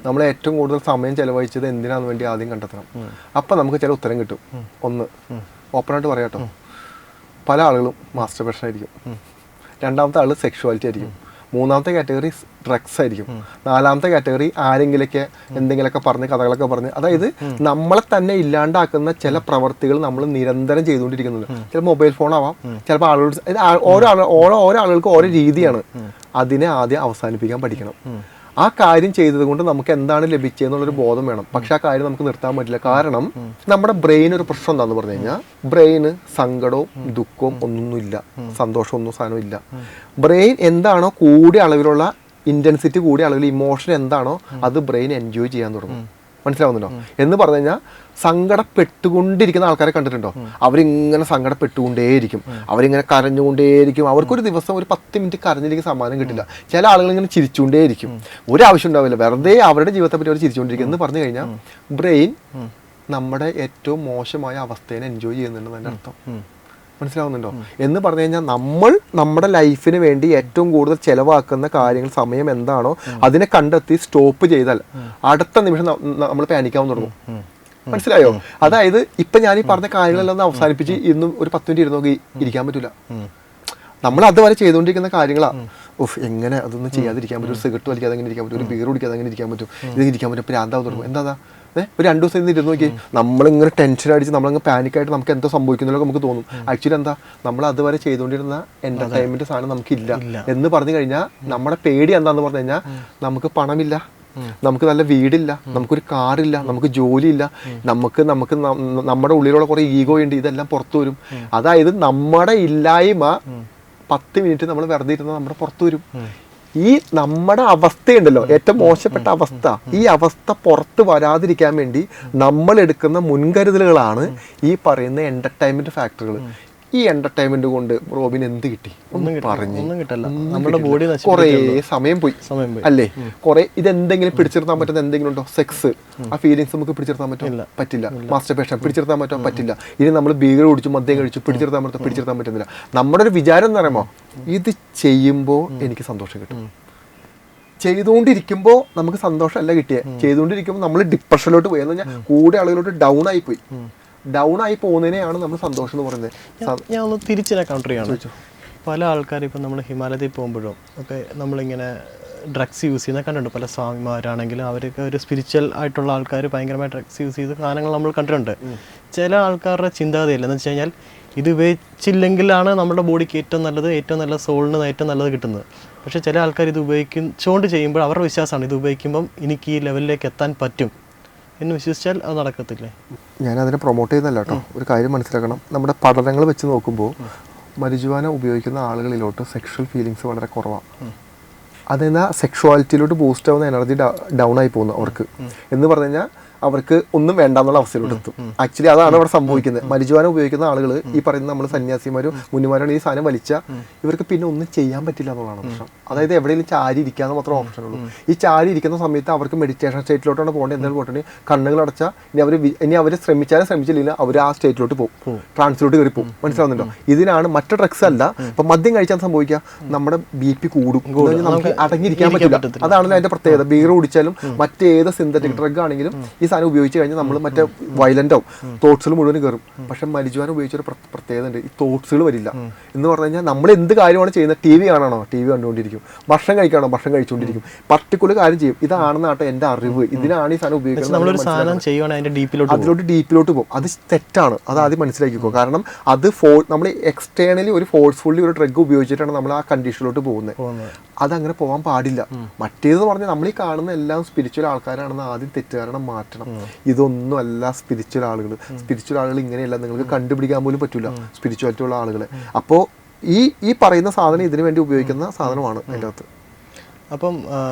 നമ്മൾ ഏറ്റവും കൂടുതൽ സമയം ചെലവഴിച്ചത് എന്തിനാന്ന് വേണ്ടി ആദ്യം കണ്ടെത്തണം. അപ്പം നമുക്ക് ചില ഉത്തരം കിട്ടും. ഒന്ന് ഓപ്പണായിട്ട് പറയാട്ടോ, പല ആളുകളും മാസ്റ്റർബേഷൻ ആയിരിക്കും, രണ്ടാമത്തെ ആൾ സെക്ഷുവാലിറ്റി ആയിരിക്കും, മൂന്നാമത്തെ കാറ്റഗറി ഡ്രഗ്സ് ആയിരിക്കും, നാലാമത്തെ കാറ്റഗറി ആരെങ്കിലൊക്കെ എന്തെങ്കിലുമൊക്കെ പറഞ്ഞ് കഥകളൊക്കെ പറഞ്ഞ്, അതായത് നമ്മളെ തന്നെ ഇല്ലാണ്ടാക്കുന്ന ചില പ്രവർത്തികൾ നമ്മൾ നിരന്തരം ചെയ്തുകൊണ്ടിരിക്കുന്നുണ്ട്. ചിലപ്പോൾ മൊബൈൽ ഫോൺ ആവാം, ചിലപ്പോൾ ആളുകൾ, ഓരോ ആളുകൾക്ക് ഓരോ രീതിയാണ്. അതിനെ ആദ്യം അവസാനിപ്പിക്കാൻ പഠിക്കണം. ആ കാര്യം ചെയ്തത് കൊണ്ട് നമുക്ക് എന്താണ് ലഭിച്ചതെന്നുള്ളൊരു ബോധം വേണം. പക്ഷെ ആ കാര്യം നമുക്ക് നിർത്താൻ പറ്റില്ല. കാരണം നമ്മുടെ ബ്രെയിൻ ഒരു പ്രശ്നം എന്താന്ന് പറഞ്ഞു കഴിഞ്ഞാൽ, ബ്രെയിന് സങ്കടവും ദുഃഖവും ഒന്നുമില്ല, സന്തോഷമൊന്നും സാധനവും ഇല്ല. ബ്രെയിൻ എന്താണോ കൂടിയ അളവിലുള്ള ഇൻറ്റൻസിറ്റി കൂടിയ അളവിൽ ഇമോഷൻ എന്താണോ അത് ബ്രെയിൻ എൻജോയ് ചെയ്യാൻ തുടങ്ങും. മനസ്സിലാവുന്നുണ്ടോ? എന്ന് പറഞ്ഞു കഴിഞ്ഞാൽ സങ്കടപ്പെട്ടുകൊണ്ടിരിക്കുന്ന ആൾക്കാരെ കണ്ടിട്ടുണ്ടോ? അവരിങ്ങനെ സങ്കടപ്പെട്ടുകൊണ്ടേയിരിക്കും, അവരിങ്ങനെ കരഞ്ഞുകൊണ്ടേയിരിക്കും. അവർക്കൊരു ദിവസം ഒരു 10 മിനിറ്റ് കരഞ്ഞില്ലെങ്കിൽ സമ്മാനം കിട്ടില്ല. ചില ആളുകൾ ഇങ്ങനെ ചിരിച്ചുകൊണ്ടേയിരിക്കും, ഒരാവശ്യം ഉണ്ടാവില്ല, വെറുതെ അവരുടെ ജീവിതത്തെ പറ്റി അവർ ചിരിച്ചുകൊണ്ടിരിക്കും. എന്ന് പറഞ്ഞു കഴിഞ്ഞാൽ ബ്രെയിൻ നമ്മുടെ ഏറ്റവും മോശമായ അവസ്ഥയെ എൻജോയ് ചെയ്യുന്നുണ്ടെന്ന് അർത്ഥം. മനസ്സിലാവുന്നുണ്ടോ? എന്ന് പറഞ്ഞു കഴിഞ്ഞാൽ നമ്മൾ നമ്മുടെ ലൈഫിന് വേണ്ടി ഏറ്റവും കൂടുതൽ ചെലവാക്കുന്ന കാര്യങ്ങൾ, സമയം എന്താണോ അതിനെ കണ്ടെത്തി സ്റ്റോപ്പ് ചെയ്താൽ അടുത്ത നിമിഷം നമ്മൾ പാനിക്കാവുന്ന തുടങ്ങും. മനസ്സിലായോ? അതായത് ഇപ്പൊ ഞാൻ ഈ പറഞ്ഞ കാര്യങ്ങളെല്ലാം അവസാനിപ്പിച്ച് ഇന്നും ഒരു 10 മിനിറ്റ് ഇരുന്ന് നോക്കി ഇരിക്കാൻ പറ്റൂല. നമ്മൾ അതുവരെ ചെയ്തുകൊണ്ടിരിക്കുന്ന കാര്യങ്ങളാ. എങ്ങനെ അതൊന്നും ചെയ്യാതിരിക്കാൻ പറ്റും? ഒരു സിഗരറ്റ് വലിക്കാതെ അങ്ങനെ ഇരിക്കാൻ പറ്റും, ഒരു ബീർ കുടിക്കാതെ അങ്ങനെ ഇരിക്കാൻ പറ്റും, ഇത് ഇരിക്കാൻ പറ്റും. പ്രാന്താവ് തുടങ്ങും. എന്താ ഒരു 2 ദിവസം ഇരുന്ന് നോക്കി നമ്മളിങ്ങനെ ടെൻഷൻ അടിച്ച് നമ്മളങ്ങ് പാനിക്കായിട്ട് നമുക്ക് എന്തോ സംഭവിക്കുന്നതൊക്കെ നമുക്ക് തോന്നും. ആക്ച്വലി എന്താ, നമ്മൾ അതുവരെ ചെയ്തുകൊണ്ടിരുന്ന എന്റർടൈൻമെന്റ് സാധനം നമുക്കില്ല എന്ന് പറഞ്ഞു കഴിഞ്ഞാൽ നമ്മുടെ പേടി എന്താന്ന് പറഞ്ഞു കഴിഞ്ഞാൽ, നമുക്ക് പണമില്ല, നമുക്ക് നല്ല വീടില്ല, നമുക്കൊരു കാറില്ല, നമുക്ക് ജോലിയില്ല, നമുക്ക് നമ്മുടെ ഉള്ളിലുള്ള കുറെ ഈഗോ ഉണ്ട്, ഇതെല്ലാം പുറത്തു വരും. അതായത് നമ്മുടെ ഇല്ലായ്മ 10 മിനിറ്റ് നമ്മൾ വെറുതെ ഇരുന്ന് നമ്മുടെ പുറത്തു വരും. ഈ നമ്മുടെ അവസ്ഥയുണ്ടല്ലോ, ഏറ്റവും മോശപ്പെട്ട അവസ്ഥ, ഈ അവസ്ഥ പുറത്ത് വരാതിരിക്കാൻ വേണ്ടി നമ്മൾ എടുക്കുന്ന മുൻകരുതലുകളാണ് ഈ പറയുന്ന എന്റർടൈൻമെന്റ് ഫാക്ടറുകൾ. ഈ എന്റർടൈൻമെന്റ് കൊണ്ട് റോബിൻ എന്ത് കിട്ടി? ഒന്നും കിട്ടില്ല. നമ്മുടെ ബോഡി കുറേ സമയം പോയി അല്ലേ? കുറെ ഇതെന്തെങ്കിലും പിടിച്ചിരുത്താൻ പറ്റുന്ന എന്തെങ്കിലും ഉണ്ടോ? സെക്സ്, ആ ഫീലിങ്സ് നമുക്ക് പിടിച്ചിരുത്താൻ പറ്റില്ല. മാസ്റ്റർബേഷൻ പിടിച്ചിരുത്താൻ പറ്റില്ല. ഇനി നമ്മൾ ബീഗർ കുടിച്ചു, മദ്യം കഴിച്ചു, പിടിച്ചിരുത്താൻ പറ്റുന്നില്ല. നമ്മുടെ ഒരു വിചാരം എന്ന് പറയുമ്പോൾ ഇത് ചെയ്യുമ്പോൾ എനിക്ക് സന്തോഷം കിട്ടും. ചെയ്തുകൊണ്ടിരിക്കുമ്പോൾ നമുക്ക് സന്തോഷമല്ല കിട്ടിയത്, ചെയ്തുകൊണ്ടിരിക്കുമ്പോൾ നമ്മൾ ഡിപ്രഷനിലോട്ട് പോയി എന്ന് പറഞ്ഞാൽ കൂടെ ആളുകളോട്ട് ഡൗൺ ആയി പോകുന്നതിനെയാണ് നമ്മൾ സന്തോഷം എന്ന് പറയുന്നത്. ഞാൻ ഒന്ന് തിരിച്ചിനെ കൗണ്ടർ ചെയ്യാണ്. പല ആൾക്കാരും ഇപ്പം നമ്മൾ ഹിമാലയത്തിൽ പോകുമ്പോഴും ഒക്കെ നമ്മളിങ്ങനെ ഡ്രഗ്സ് യൂസ് ചെയ്യുന്ന കണ്ടിട്ടുണ്ട്. പല സ്വാമിമാരാണെങ്കിലും അവരൊക്കെ ഒരു സ്പിരിച്വൽ ആയിട്ടുള്ള ആൾക്കാർ ഭയങ്കരമായി ഡ്രഗ്സ് യൂസ് ചെയ്ത സാധനങ്ങൾ നമ്മൾ കണ്ടിട്ടുണ്ട്. ചില ആൾക്കാരുടെ ചിന്താഗതിയില്ല എന്ന് വെച്ച് കഴിഞ്ഞാൽ ഇത് ഉപയോഗിച്ചില്ലെങ്കിലാണ് നമ്മുടെ ബോഡിക്ക് ഏറ്റവും നല്ല സോളിന് ഏറ്റവും നല്ലത് കിട്ടുന്നത്. പക്ഷേ ചില ആൾക്കാർ ഇത് ഉപയോഗിച്ചുകൊണ്ട് ചെയ്യുമ്പോൾ അവരുടെ വിശ്വാസമാണ് ഇത് ഉപയോഗിക്കുമ്പം എനിക്ക് ഈ ലെവലിലേക്ക് എത്താൻ പറ്റും എന്ന് വിശ്വസിച്ചാൽ അത് നടക്കത്തില്ലേ? ഞാനതിനെ പ്രൊമോട്ട് ചെയ്യുന്നല്ല കേട്ടോ. ഒരു കാര്യം മനസ്സിലാക്കണം, നമ്മുടെ പഠനങ്ങൾ വെച്ച് നോക്കുമ്പോൾ മരിജുവാന ഉപയോഗിക്കുന്ന ആളുകളിലോട്ട് സെക്ഷൽ ഫീലിങ്സ് വളരെ കുറവാണ്. അതെന്നാൽ സെക്ഷുവാലിറ്റിയിലോട്ട് ബൂസ്റ്റ് ആവുന്ന എനർജി ഡൗൺ ആയി പോകുന്നു അവർക്ക്. എന്ന് പറഞ്ഞു കഴിഞ്ഞാൽ അവർക്ക് ഒന്നും വേണ്ടാന്നുള്ള അവസ്ഥയിലോട്ട് എത്തും. ആക്ച്വലി അതാണ് അവിടെ സംഭവിക്കുന്നത്. മരിജുവാന ഉപയോഗിക്കുന്ന ആളുകൾ, ഈ പറയുന്ന നമ്മൾ സന്യാസിമാരും മുനിമാരും ഈ സാധനം വലിച്ചാൽ ഇവർക്ക് പിന്നെ ഒന്നും ചെയ്യാൻ പറ്റില്ല എന്നുള്ളതാണ് പ്രശ്നം. അതായത് എവിടെയെങ്കിലും ചാരി ഇരിക്കാന്ന് മാത്രം ഓപ്ഷൻ ഉള്ളൂ. ഈ ചാരി ഇരിക്കുന്ന സമയത്ത് അവർക്ക് മെഡിറ്റേഷൻ സ്റ്റേറ്റിലോട്ടാണ് പോകേണ്ടത്. എന്തെങ്കിലും പോയിട്ടുണ്ടെങ്കിൽ കണ്ണുകൾ അടച്ചാൽ ഇനി അവർ ശ്രമിച്ചില്ലെങ്കിൽ അവർ ആ സ്റ്റേറ്റിലോട്ട് പോകും, ട്രാൻസിലോട്ട് കയറി പോകും. മനസ്സിലാവുന്നുണ്ടോ? ഇതിനാണ് മറ്റു ഡ്രഗ്സ് അല്ല. ഇപ്പൊ മദ്യം കഴിച്ചാൽ സംഭവിക്കുക നമ്മുടെ BP കൂടും, നമുക്ക് അടങ്ങിയിരിക്കാൻ പറ്റില്ല. അതാണ് അതിന്റെ പ്രത്യേകത. ബീർ കുടിച്ചാലും മറ്റേത് സിന്തറ്റിക് ഡ്രഗ് ആണെങ്കിലും ഈ സാധനം ഉപയോഗിച്ച് കഴിഞ്ഞാൽ നമ്മൾ മറ്റേ വയലന്റോ തോട്ട്സുകൾ മുഴുവൻ കയറും. പക്ഷെ മരിജുവാന ഉപയോഗിച്ചൊരു പ്രത്യേകത ഉണ്ട്, ഈ തോട്ട്സുകൾ വരില്ല. എന്ന് പറഞ്ഞു കഴിഞ്ഞാൽ നമ്മൾ എന്ത് കാര്യമാണ് ചെയ്യുന്നത്, TV കാണാണോ TV കണ്ടുകൊണ്ടിരിക്കും, ഭക്ഷണം കഴിക്കണോ ഭക്ഷണം കഴിച്ചുകൊണ്ടിരിക്കും, പർട്ടിക്കുലർ കാര്യം ചെയ്യും. ഇതാണെന്നാട്ടോ എൻ്റെ അറിവ്. ഇതിനാണ് ഈ സാധനം ഉപയോഗിക്കുന്നത്. അതിലോട്ട് ഡീപ്പിലോട്ട് പോകും. അത് തെറ്റാണ്, അത് ആദ്യം മനസ്സിലാക്കിക്കോ. കാരണം അത് നമ്മൾ എക്സ്റ്റേണലി ഒരു ഫോഴ്സ്ഫുള്ളി ഒരു ഡ്രഗ് ഉപയോഗിച്ചിട്ടാണ് നമ്മൾ ആ കണ്ടീഷനിലോട്ട് പോകുന്നത്. അതങ്ങനെ പോകാൻ പാടില്ല. മറ്റേതെന്ന് പറഞ്ഞാൽ നമ്മൾ ഈ കാണുന്ന എല്ലാം സ്പിരിച്വൽ ആൾക്കാരാണെന്ന് ആദ്യം തെറ്റുകാരണം മാറ്റണം. ഇതൊന്നും അല്ല സ്പിരിച്വൽ ആളുകൾ. സ്പിരിച്വൽ ആളുകൾ ഇങ്ങനെയല്ല, നിങ്ങൾക്ക് കണ്ടുപിടിക്കാൻ പോലും പറ്റില്ല സ്പിരിച്വാലിറ്റി ഉള്ള ആളുകളെ. അപ്പോൾ ഈ പറയുന്ന സാധനം ഇതിനു വേണ്ടി ഉപയോഗിക്കുന്ന സാധനമാണ് അതിൻ്റെ അകത്ത്. അപ്പം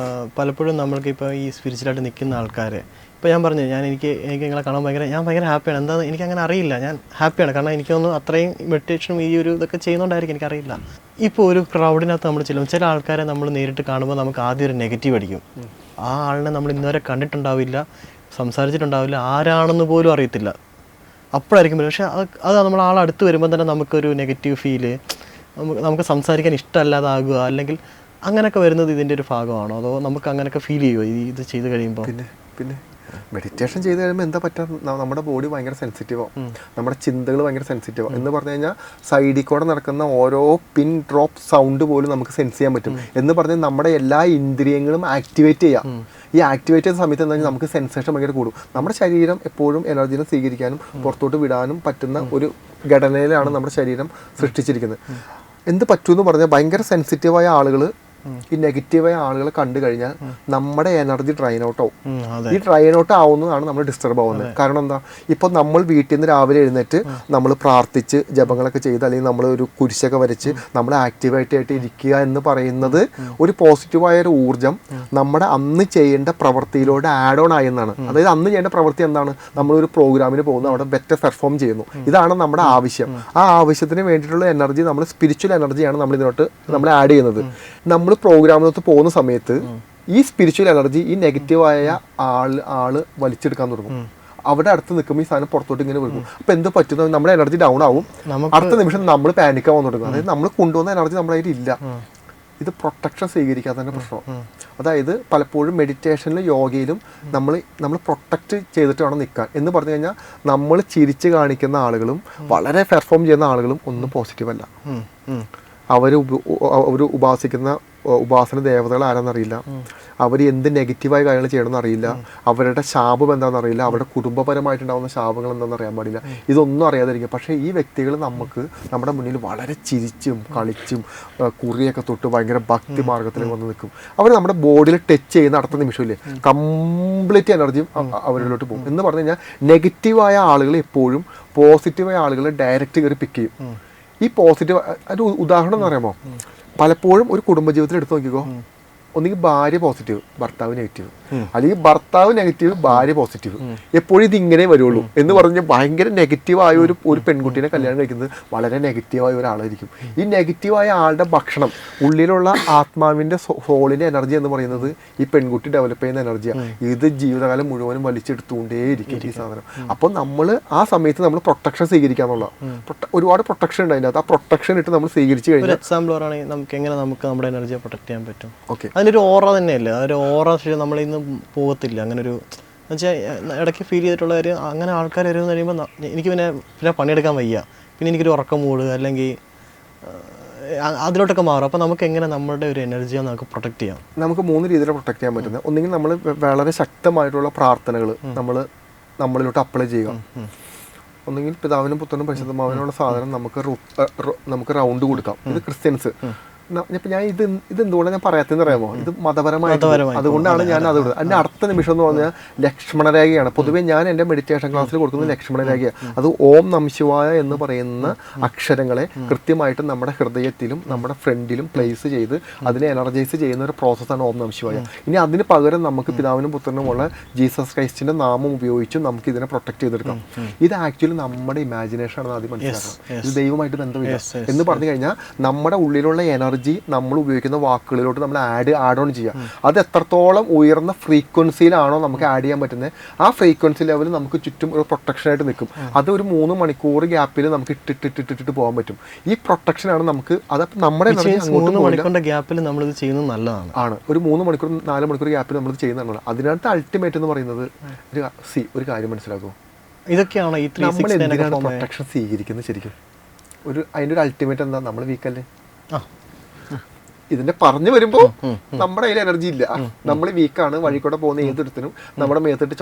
പലപ്പോഴും നമ്മൾക്കിപ്പോൾ ഈ സ്പിരിച്വലായിട്ട് നിൽക്കുന്ന ആൾക്കാരെ ഇപ്പോൾ ഞാൻ പറഞ്ഞു, എനിക്ക് നിങ്ങളെ കാണാൻ ഞാൻ ഭയങ്കര ഹാപ്പിയാണ്. എന്താണെന്ന് എനിക്കങ്ങനെ അറിയില്ല. ഞാൻ ഹാപ്പിയാണ് കാരണം എനിക്കൊന്നും അത്രയും മെഡിറ്റേഷനും ഈ ഒരു ഇതൊക്കെ ചെയ്യുന്നതുകൊണ്ടായിരിക്കും എനിക്കറിയില്ല. ഇപ്പോൾ ഒരു ക്രൗഡിനകത്ത് നമ്മൾ ചെല്ലും, ചില ആൾക്കാരെ നമ്മൾ നേരിട്ട് കാണുമ്പോൾ നമുക്ക് ആദ്യം ഒരു നെഗറ്റീവ് അടിക്കും. ആ ആളിനെ നമ്മൾ ഇന്നുവരെ കണ്ടിട്ടുണ്ടാവില്ല, സംസാരിച്ചിട്ടുണ്ടാവില്ല, ആരാണെന്ന് പോലും അറിയത്തില്ല. അപ്പോഴായിരിക്കും പക്ഷേ അത് നമ്മൾ ആളടുത്ത് വരുമ്പോൾ തന്നെ നമുക്കൊരു നെഗറ്റീവ് ഫീല്, നമുക്ക് സംസാരിക്കാൻ ഇഷ്ടമല്ലാതാകുക, അല്ലെങ്കിൽ അങ്ങനെയൊക്കെ വരുന്നത് ഇതിൻ്റെ ഒരു ഭാഗമാണോ? അതോ നമുക്ക് അങ്ങനെയൊക്കെ ഫീൽ ചെയ്യുമോ ഇത് ചെയ്ത് കഴിയുമ്പോൾ? പിന്നെ മെഡിറ്റേഷൻ ചെയ്ത് കഴിയുമ്പോൾ എന്താ പറ്റുക, നമ്മുടെ ബോഡി ഭയങ്കര സെൻസിറ്റീവാണ്, നമ്മുടെ ചിന്തകൾ ഭയങ്കര സെൻസിറ്റീവാണ്. എന്ന് പറഞ്ഞു കഴിഞ്ഞാൽ സൈഡിൽ കൂടെ നടക്കുന്ന ഓരോ പിൻ ഡ്രോപ്പ് സൗണ്ട് പോലും നമുക്ക് സെൻസ് ചെയ്യാൻ പറ്റും. എന്ന് പറഞ്ഞാൽ നമ്മുടെ എല്ലാ ഇന്ദ്രിയങ്ങളും ആക്ടിവേറ്റ് ചെയ്യാം. ഈ ആക്ടിവേറ്റ് ചെയ്ത സമയത്ത് എന്താ പറഞ്ഞാൽ നമുക്ക് സെൻസേഷൻ ഭയങ്കര കൂടും. നമ്മുടെ ശരീരം എപ്പോഴും എനർജിനെ സ്വീകരിക്കാനും പുറത്തോട്ട് വിടാനും പറ്റുന്ന ഒരു ഘടനയിലാണ് നമ്മുടെ ശരീരം സൃഷ്ടിച്ചിരിക്കുന്നത്. എന്ത് പറ്റുമെന്ന് പറഞ്ഞാൽ ഭയങ്കര സെൻസിറ്റീവായ ആളുകൾ, ഈ നെഗറ്റീവായ ആളുകളെ കണ്ടു കഴിഞ്ഞാൽ നമ്മുടെ എനർജി ഡ്രൈൻ ഔട്ട് ആവും. ഈ ഡ്രൈൻ ഔട്ട് ആവുന്നതാണ് നമ്മൾ ഡിസ്റ്റർബ് ആവുന്നത്. കാരണം എന്താ, ഇപ്പോൾ നമ്മൾ വീട്ടിൽ നിന്ന് രാവിലെ എഴുന്നേറ്റ് നമ്മൾ പ്രാർത്ഥിച്ച് ജപങ്ങളൊക്കെ ചെയ്ത് അല്ലെങ്കിൽ നമ്മൾ ഒരു കുരിശൊക്കെ വരച്ച് നമ്മൾ ആക്റ്റീവായിട്ട് ഇരിക്കുക എന്ന് പറയുന്നത് ഒരു പോസിറ്റീവായ ഒരു ഊർജ്ജം നമ്മുടെ അന്ന് ചെയ്യേണ്ട പ്രവൃത്തിയിലൂടെ ആഡ് ഓൺ ആയെന്നാണ്. അതായത് അന്ന് ചെയ്യേണ്ട പ്രവൃത്തി എന്താണ്, നമ്മളൊരു പ്രോഗ്രാമിന് പോകുന്നു, അവിടെ ബെറ്റർ പെർഫോം ചെയ്യുന്നു. ഇതാണ് നമ്മുടെ ആവശ്യം. ആ ആവശ്യത്തിന് വേണ്ടിയിട്ടുള്ള എനർജി, നമ്മൾ സ്പിരിച്വൽ എനർജിയാണ് നമ്മൾ ഇതിനോട്ട് നമ്മൾ ആഡ് ചെയ്യുന്നത്. നമ്മൾ പ്രോഗ്രാമിനകത്ത് പോകുന്ന സമയത്ത് ഈ സ്പിരിച്വൽ എനർജി ഈ നെഗറ്റീവായ ആള് വലിച്ചെടുക്കാൻ തുടങ്ങും. അവിടെ അടുത്ത് നിൽക്കുമ്പോൾ ഈ സാധനം പുറത്തോട്ട് ഇങ്ങനെ വിളിക്കും. അപ്പോൾ എന്ത് പറ്റുന്ന നമ്മുടെ എനർജി ഡൗൺ ആവും. അടുത്ത നിമിഷം നമ്മൾ പാനിക് ആവാൻ തുടങ്ങും. അതായത് നമ്മൾ കൊണ്ടുവന്ന എനർജി നമ്മുടെ കയ്യിൽ ഇല്ല. ഇത് പ്രൊട്ടക്ഷൻ സ്വീകരിക്കാത്തതിൻ്റെ പ്രശ്നം. അതായത് പലപ്പോഴും മെഡിറ്റേഷനിലും യോഗയിലും നമ്മൾ പ്രൊട്ടക്റ്റ് ചെയ്തിട്ട് വേണം നിൽക്കാൻ. എന്ന് പറഞ്ഞു കഴിഞ്ഞാൽ നമ്മൾ ചിരിച്ച് കാണിക്കുന്ന ആളുകളും വളരെ പെർഫോം ചെയ്യുന്ന ആളുകളും ഒന്നും പോസിറ്റീവ് അല്ല. അവർ ഉപാസിക്കുന്ന ഉപാസന ദേവതകൾ ആരാന്നറിയില്ല, അവർ എന്ത് നെഗറ്റീവായ കാര്യങ്ങൾ ചെയ്യണമെന്ന് അറിയില്ല, അവരുടെ ശാപം എന്താണെന്ന് അറിയില്ല, അവരുടെ കുടുംബപരമായിട്ടുണ്ടാകുന്ന ശാപങ്ങൾ എന്താണെന്ന് അറിയാൻ പാടില്ല. ഇതൊന്നും അറിയാതിരിക്കും. പക്ഷേ ഈ വ്യക്തികൾ നമ്മുടെ മുന്നിൽ വളരെ ചിരിച്ചും കളിച്ചും കുറിയൊക്കെ തൊട്ട് ഭയങ്കര ഭക്തി മാർഗത്തിൽ വന്ന് നിൽക്കും. അവർ നമ്മുടെ ബോഡിയിൽ ടച്ച് ചെയ്യുന്ന അടുത്ത നിമിഷമില്ലേ കംപ്ലീറ്റ് എനർജിയും അവരിലോട്ട് പോകും. എന്ന് പറഞ്ഞു കഴിഞ്ഞാൽ നെഗറ്റീവായ ആളുകൾ എപ്പോഴും പോസിറ്റീവായ ആളുകളെ ഡയറക്റ്റ് കയറി പിക്ക് ചെയ്യും. ഈ പോസിറ്റീവ് ഒരു ഉദാഹരണം എന്ന് പറയുമ്പോൾ പലപ്പോഴും ഒരു കുടുംബജീവിതത്തിൽ എടുത്ത് നോക്കിക്കോ, ഒന്നുകിൽ ഭാര്യ പോസിറ്റീവ്, ഭർത്താവ് നെഗറ്റീവ്. അല്ലെങ്കിൽ ഭർത്താവ് നെഗറ്റീവ്, ഭാര്യ പോസിറ്റീവ്. എപ്പോഴും ഇത് ഇങ്ങനെ വരുള്ളൂ എന്ന് പറഞ്ഞ് ഭയങ്കര നെഗറ്റീവായ ഒരു പെൺകുട്ടീനെ കല്യാണം കഴിക്കുന്നത് വളരെ നെഗറ്റീവായ ഒരാളായിരിക്കും. ഈ നെഗറ്റീവായ ആളുടെ ഭക്ഷണം, ഉള്ളിലുള്ള ആത്മാവിൻ്റെ സോളിൻ്റെ എനർജി എന്ന് പറയുന്നത് ഈ പെൺകുട്ടി ഡെവലപ്പ് ചെയ്യുന്ന എനർജിയാണ്. ഇത് ജീവിതകാലം മുഴുവനും വലിച്ചെടുത്തുകൊണ്ടേയിരിക്കും ഈ സാധനം. അപ്പോൾ നമ്മൾ ആ സമയത്ത് നമ്മൾ പ്രൊട്ടക്ഷൻ സ്വീകരിക്കാന്നുള്ള ഒരുപാട് പ്രൊട്ടക്ഷൻ ഉണ്ട് അതിനകത്ത്. ആ പ്രൊട്ടക്ഷൻ ഇട്ട് നമ്മൾ സ്വീകരിച്ചു കഴിഞ്ഞാൽ എക്സാമ്പിൾ പറയുകയാണെങ്കിൽ നമുക്ക് എങ്ങനെ നമ്മുടെ എനർജിയെ പ്രൊട്ടക്ട് ചെയ്യാൻ പറ്റും? ഓക്കെ, അതിനൊരു ഓറ തന്നെയല്ലേ, അതൊരു ഓറ നമ്മളിന്ന് പോകത്തില്ല. അങ്ങനെ ഒരു എന്നുവെച്ചാൽ ഇടയ്ക്ക് ഫീൽ ചെയ്തിട്ടുള്ള കാര്യം, അങ്ങനെ ആൾക്കാർ വരുമെന്ന് കഴിയുമ്പോൾ എനിക്ക് പിന്നെ പണിയെടുക്കാൻ വയ്യ, പിന്നെ എനിക്കൊരു ഉറക്കം മൂട് അല്ലെങ്കിൽ അതിലോട്ടൊക്കെ മാറും. അപ്പോൾ നമുക്ക് എങ്ങനെ നമ്മുടെ ഒരു എനർജിയെ നമുക്ക് പ്രൊട്ടക്ട് ചെയ്യാം? നമുക്ക് 3 രീതിയിൽ പ്രൊട്ടക്ട് ചെയ്യാൻ പറ്റുന്നത്. ഒന്നെങ്കിൽ നമ്മൾ വളരെ ശക്തമായിട്ടുള്ള പ്രാർത്ഥനകൾ നമ്മളിലോട്ട് അപ്ലൈ ചെയ്യുക. ഒന്നെങ്കിൽ പിതാവിനും പുത്രനും പരിശുദ്ധമാവിനുള്ള സാധനം നമുക്ക് റൗണ്ട് കൊടുക്കാം. ഇത് ക്രിസ്ത്യൻസ്. ഇപ്പം ഞാൻ ഇതെന്തുകൊണ്ടാണ് ഞാൻ പറയാത്തതെന്ന് അറിയാമോ? ഇത് മതപരമായിട്ട് അതുകൊണ്ടാണ് ഞാൻ അത് കൊടുത്തത്. അതിൻ്റെ അടുത്ത നിമിഷം എന്ന് പറഞ്ഞാൽ ലക്ഷ്മണരേഖയാണ്. പൊതുവേ ഞാൻ എൻ്റെ മെഡിറ്റേഷൻ ക്ലാസ്സിൽ കൊടുക്കുന്നത് ലക്ഷ്മണരേഖയാണ്. അത് ഓം നമഃശിവായ എന്ന് പറയുന്ന അക്ഷരങ്ങളെ കൃത്യമായിട്ട് നമ്മുടെ ഹൃദയത്തിലും നമ്മുടെ ഫ്രണ്ടിലും പ്ലേസ് ചെയ്ത് അതിനെ എനർജൈസ് ചെയ്യുന്ന ഒരു പ്രോസസ്സാണ് ഓം നമഃശിവായ. ഇനി അതിന് പകരം നമുക്ക് പിതാവിനും പുത്രനുമുള്ള ജീസസ് ക്രൈസ്റ്റിൻ്റെ നാമം ഉപയോഗിച്ച് നമുക്ക് ഇതിനെ പ്രൊട്ടക്ട് ചെയ്തെടുക്കാം. ഇത് ആക്ച്വലി നമ്മുടെ ഇമാജിനേഷൻ ആണെന്ന് ആദ്യം മനസ്സിലാക്കണം. ഇത് ദൈവമായിട്ട് ബന്ധമില്ല എന്ന് പറഞ്ഞു കഴിഞ്ഞാൽ നമ്മുടെ ഉള്ളിലുള്ള എനർജി നമ്മൾ ഉപയോഗിക്കുന്ന വാക്കുകളിലോട്ട് നമ്മൾ ആഡ് ഓൺ ചെയ്യുക. അത് എത്രത്തോളം ഉയർന്ന ഫ്രീക്വൻസിയിലാണോ നമുക്ക് ആഡ് ചെയ്യാൻ പറ്റുന്നത്, ആ ഫ്രീക്വൻസി ലെവൽ നമുക്ക് ചുറ്റും ഒരു പ്രൊട്ടക്ഷനായിട്ട് നിൽക്കും. അത് ഒരു 3 മണിക്കൂർ ഗ്യാപ്പിൽ നമുക്ക് ഇട്ടിട്ട് പോകാൻ പറ്റും. ഈ പ്രൊട്ടക്ഷനാണ് നമുക്ക് നമ്മുടെ ഗ്യാപ്പിൽ നമ്മളിത് ചെയ്യുന്നത് നല്ലതാണ്. ഒരു 3 മണിക്കൂർ 4 മണിക്കൂർ ഗ്യാപ്പിൽ നമ്മൾ ചെയ്യുന്നതാണ്. അതിനകത്ത് അൾട്ടിമേറ്റ് എന്ന് പറയുന്നത് ഒരു കാര്യം മനസ്സിലാക്കുമോ? ഇതൊക്കെയാണോ ഈ നമ്മൾ എന്തിനാണ് പ്രൊട്ടക്ഷൻ സ്വീകരിക്കുന്നത്? ശരിക്കും അതിൻ്റെ ഒരു അൾട്ടിമേറ്റ് എന്താ? നമ്മൾ വീക്കല്ലേ? ഇതിന്റെ പറഞ്ഞു വരുമ്പോ നമ്മുടെ കയ്യിൽ എനർജി ഇല്ല, നമ്മൾ വീക്കാണ്, വഴിക്കൂടെ പോകുന്ന ഏതൊരുത്തിനും നമ്മുടെ മേത്തിട്ട്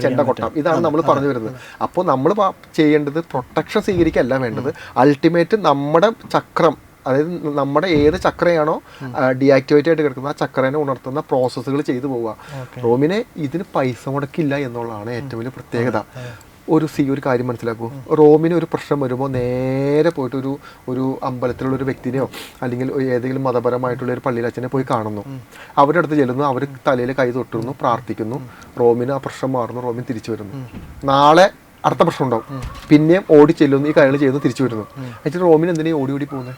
ചെണ്ട കൊട്ടാം. ഇതാണ് നമ്മൾ പറഞ്ഞു വരുന്നത്. അപ്പോൾ നമ്മൾ ചെയ്യേണ്ടത് പ്രൊട്ടക്ഷൻ സ്വീകരിക്കല്ല വേണ്ടത്. അൾട്ടിമേറ്റ് നമ്മുടെ ചക്രം, അതായത് നമ്മുടെ ഏത് ചക്രയാണോ ഡീആക്ടിവേറ്റ് ആയിട്ട് കിടക്കുന്ന ആ ചക്രനെ ഉണർത്തുന്ന പ്രോസസ്സുകൾ ചെയ്തു പോവുക. റോമിനെ ഇതിന് പൈസ മുടക്കില്ല എന്നുള്ളതാണ് ഏറ്റവും വലിയ പ്രത്യേകത. ഒരു കാര്യം മനസ്സിലാക്കൂ. റോമിന് ഒരു പ്രശ്നം വരുമ്പോൾ നേരെ പോയിട്ട് ഒരു അമ്പലത്തിലുള്ള ഒരു വ്യക്തിനെയോ അല്ലെങ്കിൽ ഏതെങ്കിലും മതപരമായിട്ടുള്ള ഒരു പള്ളിയിലച്ഛനെ പോയി കാണുന്നു. അവരുടെ അടുത്ത് ചെല്ലുന്നു, അവർ തലയിൽ കൈ തൊട്ടുന്നു, പ്രാർത്ഥിക്കുന്നു. റോമിന് ആ പ്രശ്നം മാറുന്നു, റോമിൻ തിരിച്ചു വരുന്നു. നാളെ അടുത്ത പ്രശ്നം ഉണ്ടാവും, പിന്നെയും ഓടി ചെല്ലുന്നു, ഈ കാര്യങ്ങൾ ചെയ്യുന്നു, തിരിച്ചു വരുന്നു. എന്നിട്ട് റോമിന് എന്തിനാ ഓടി പോകുന്നത്?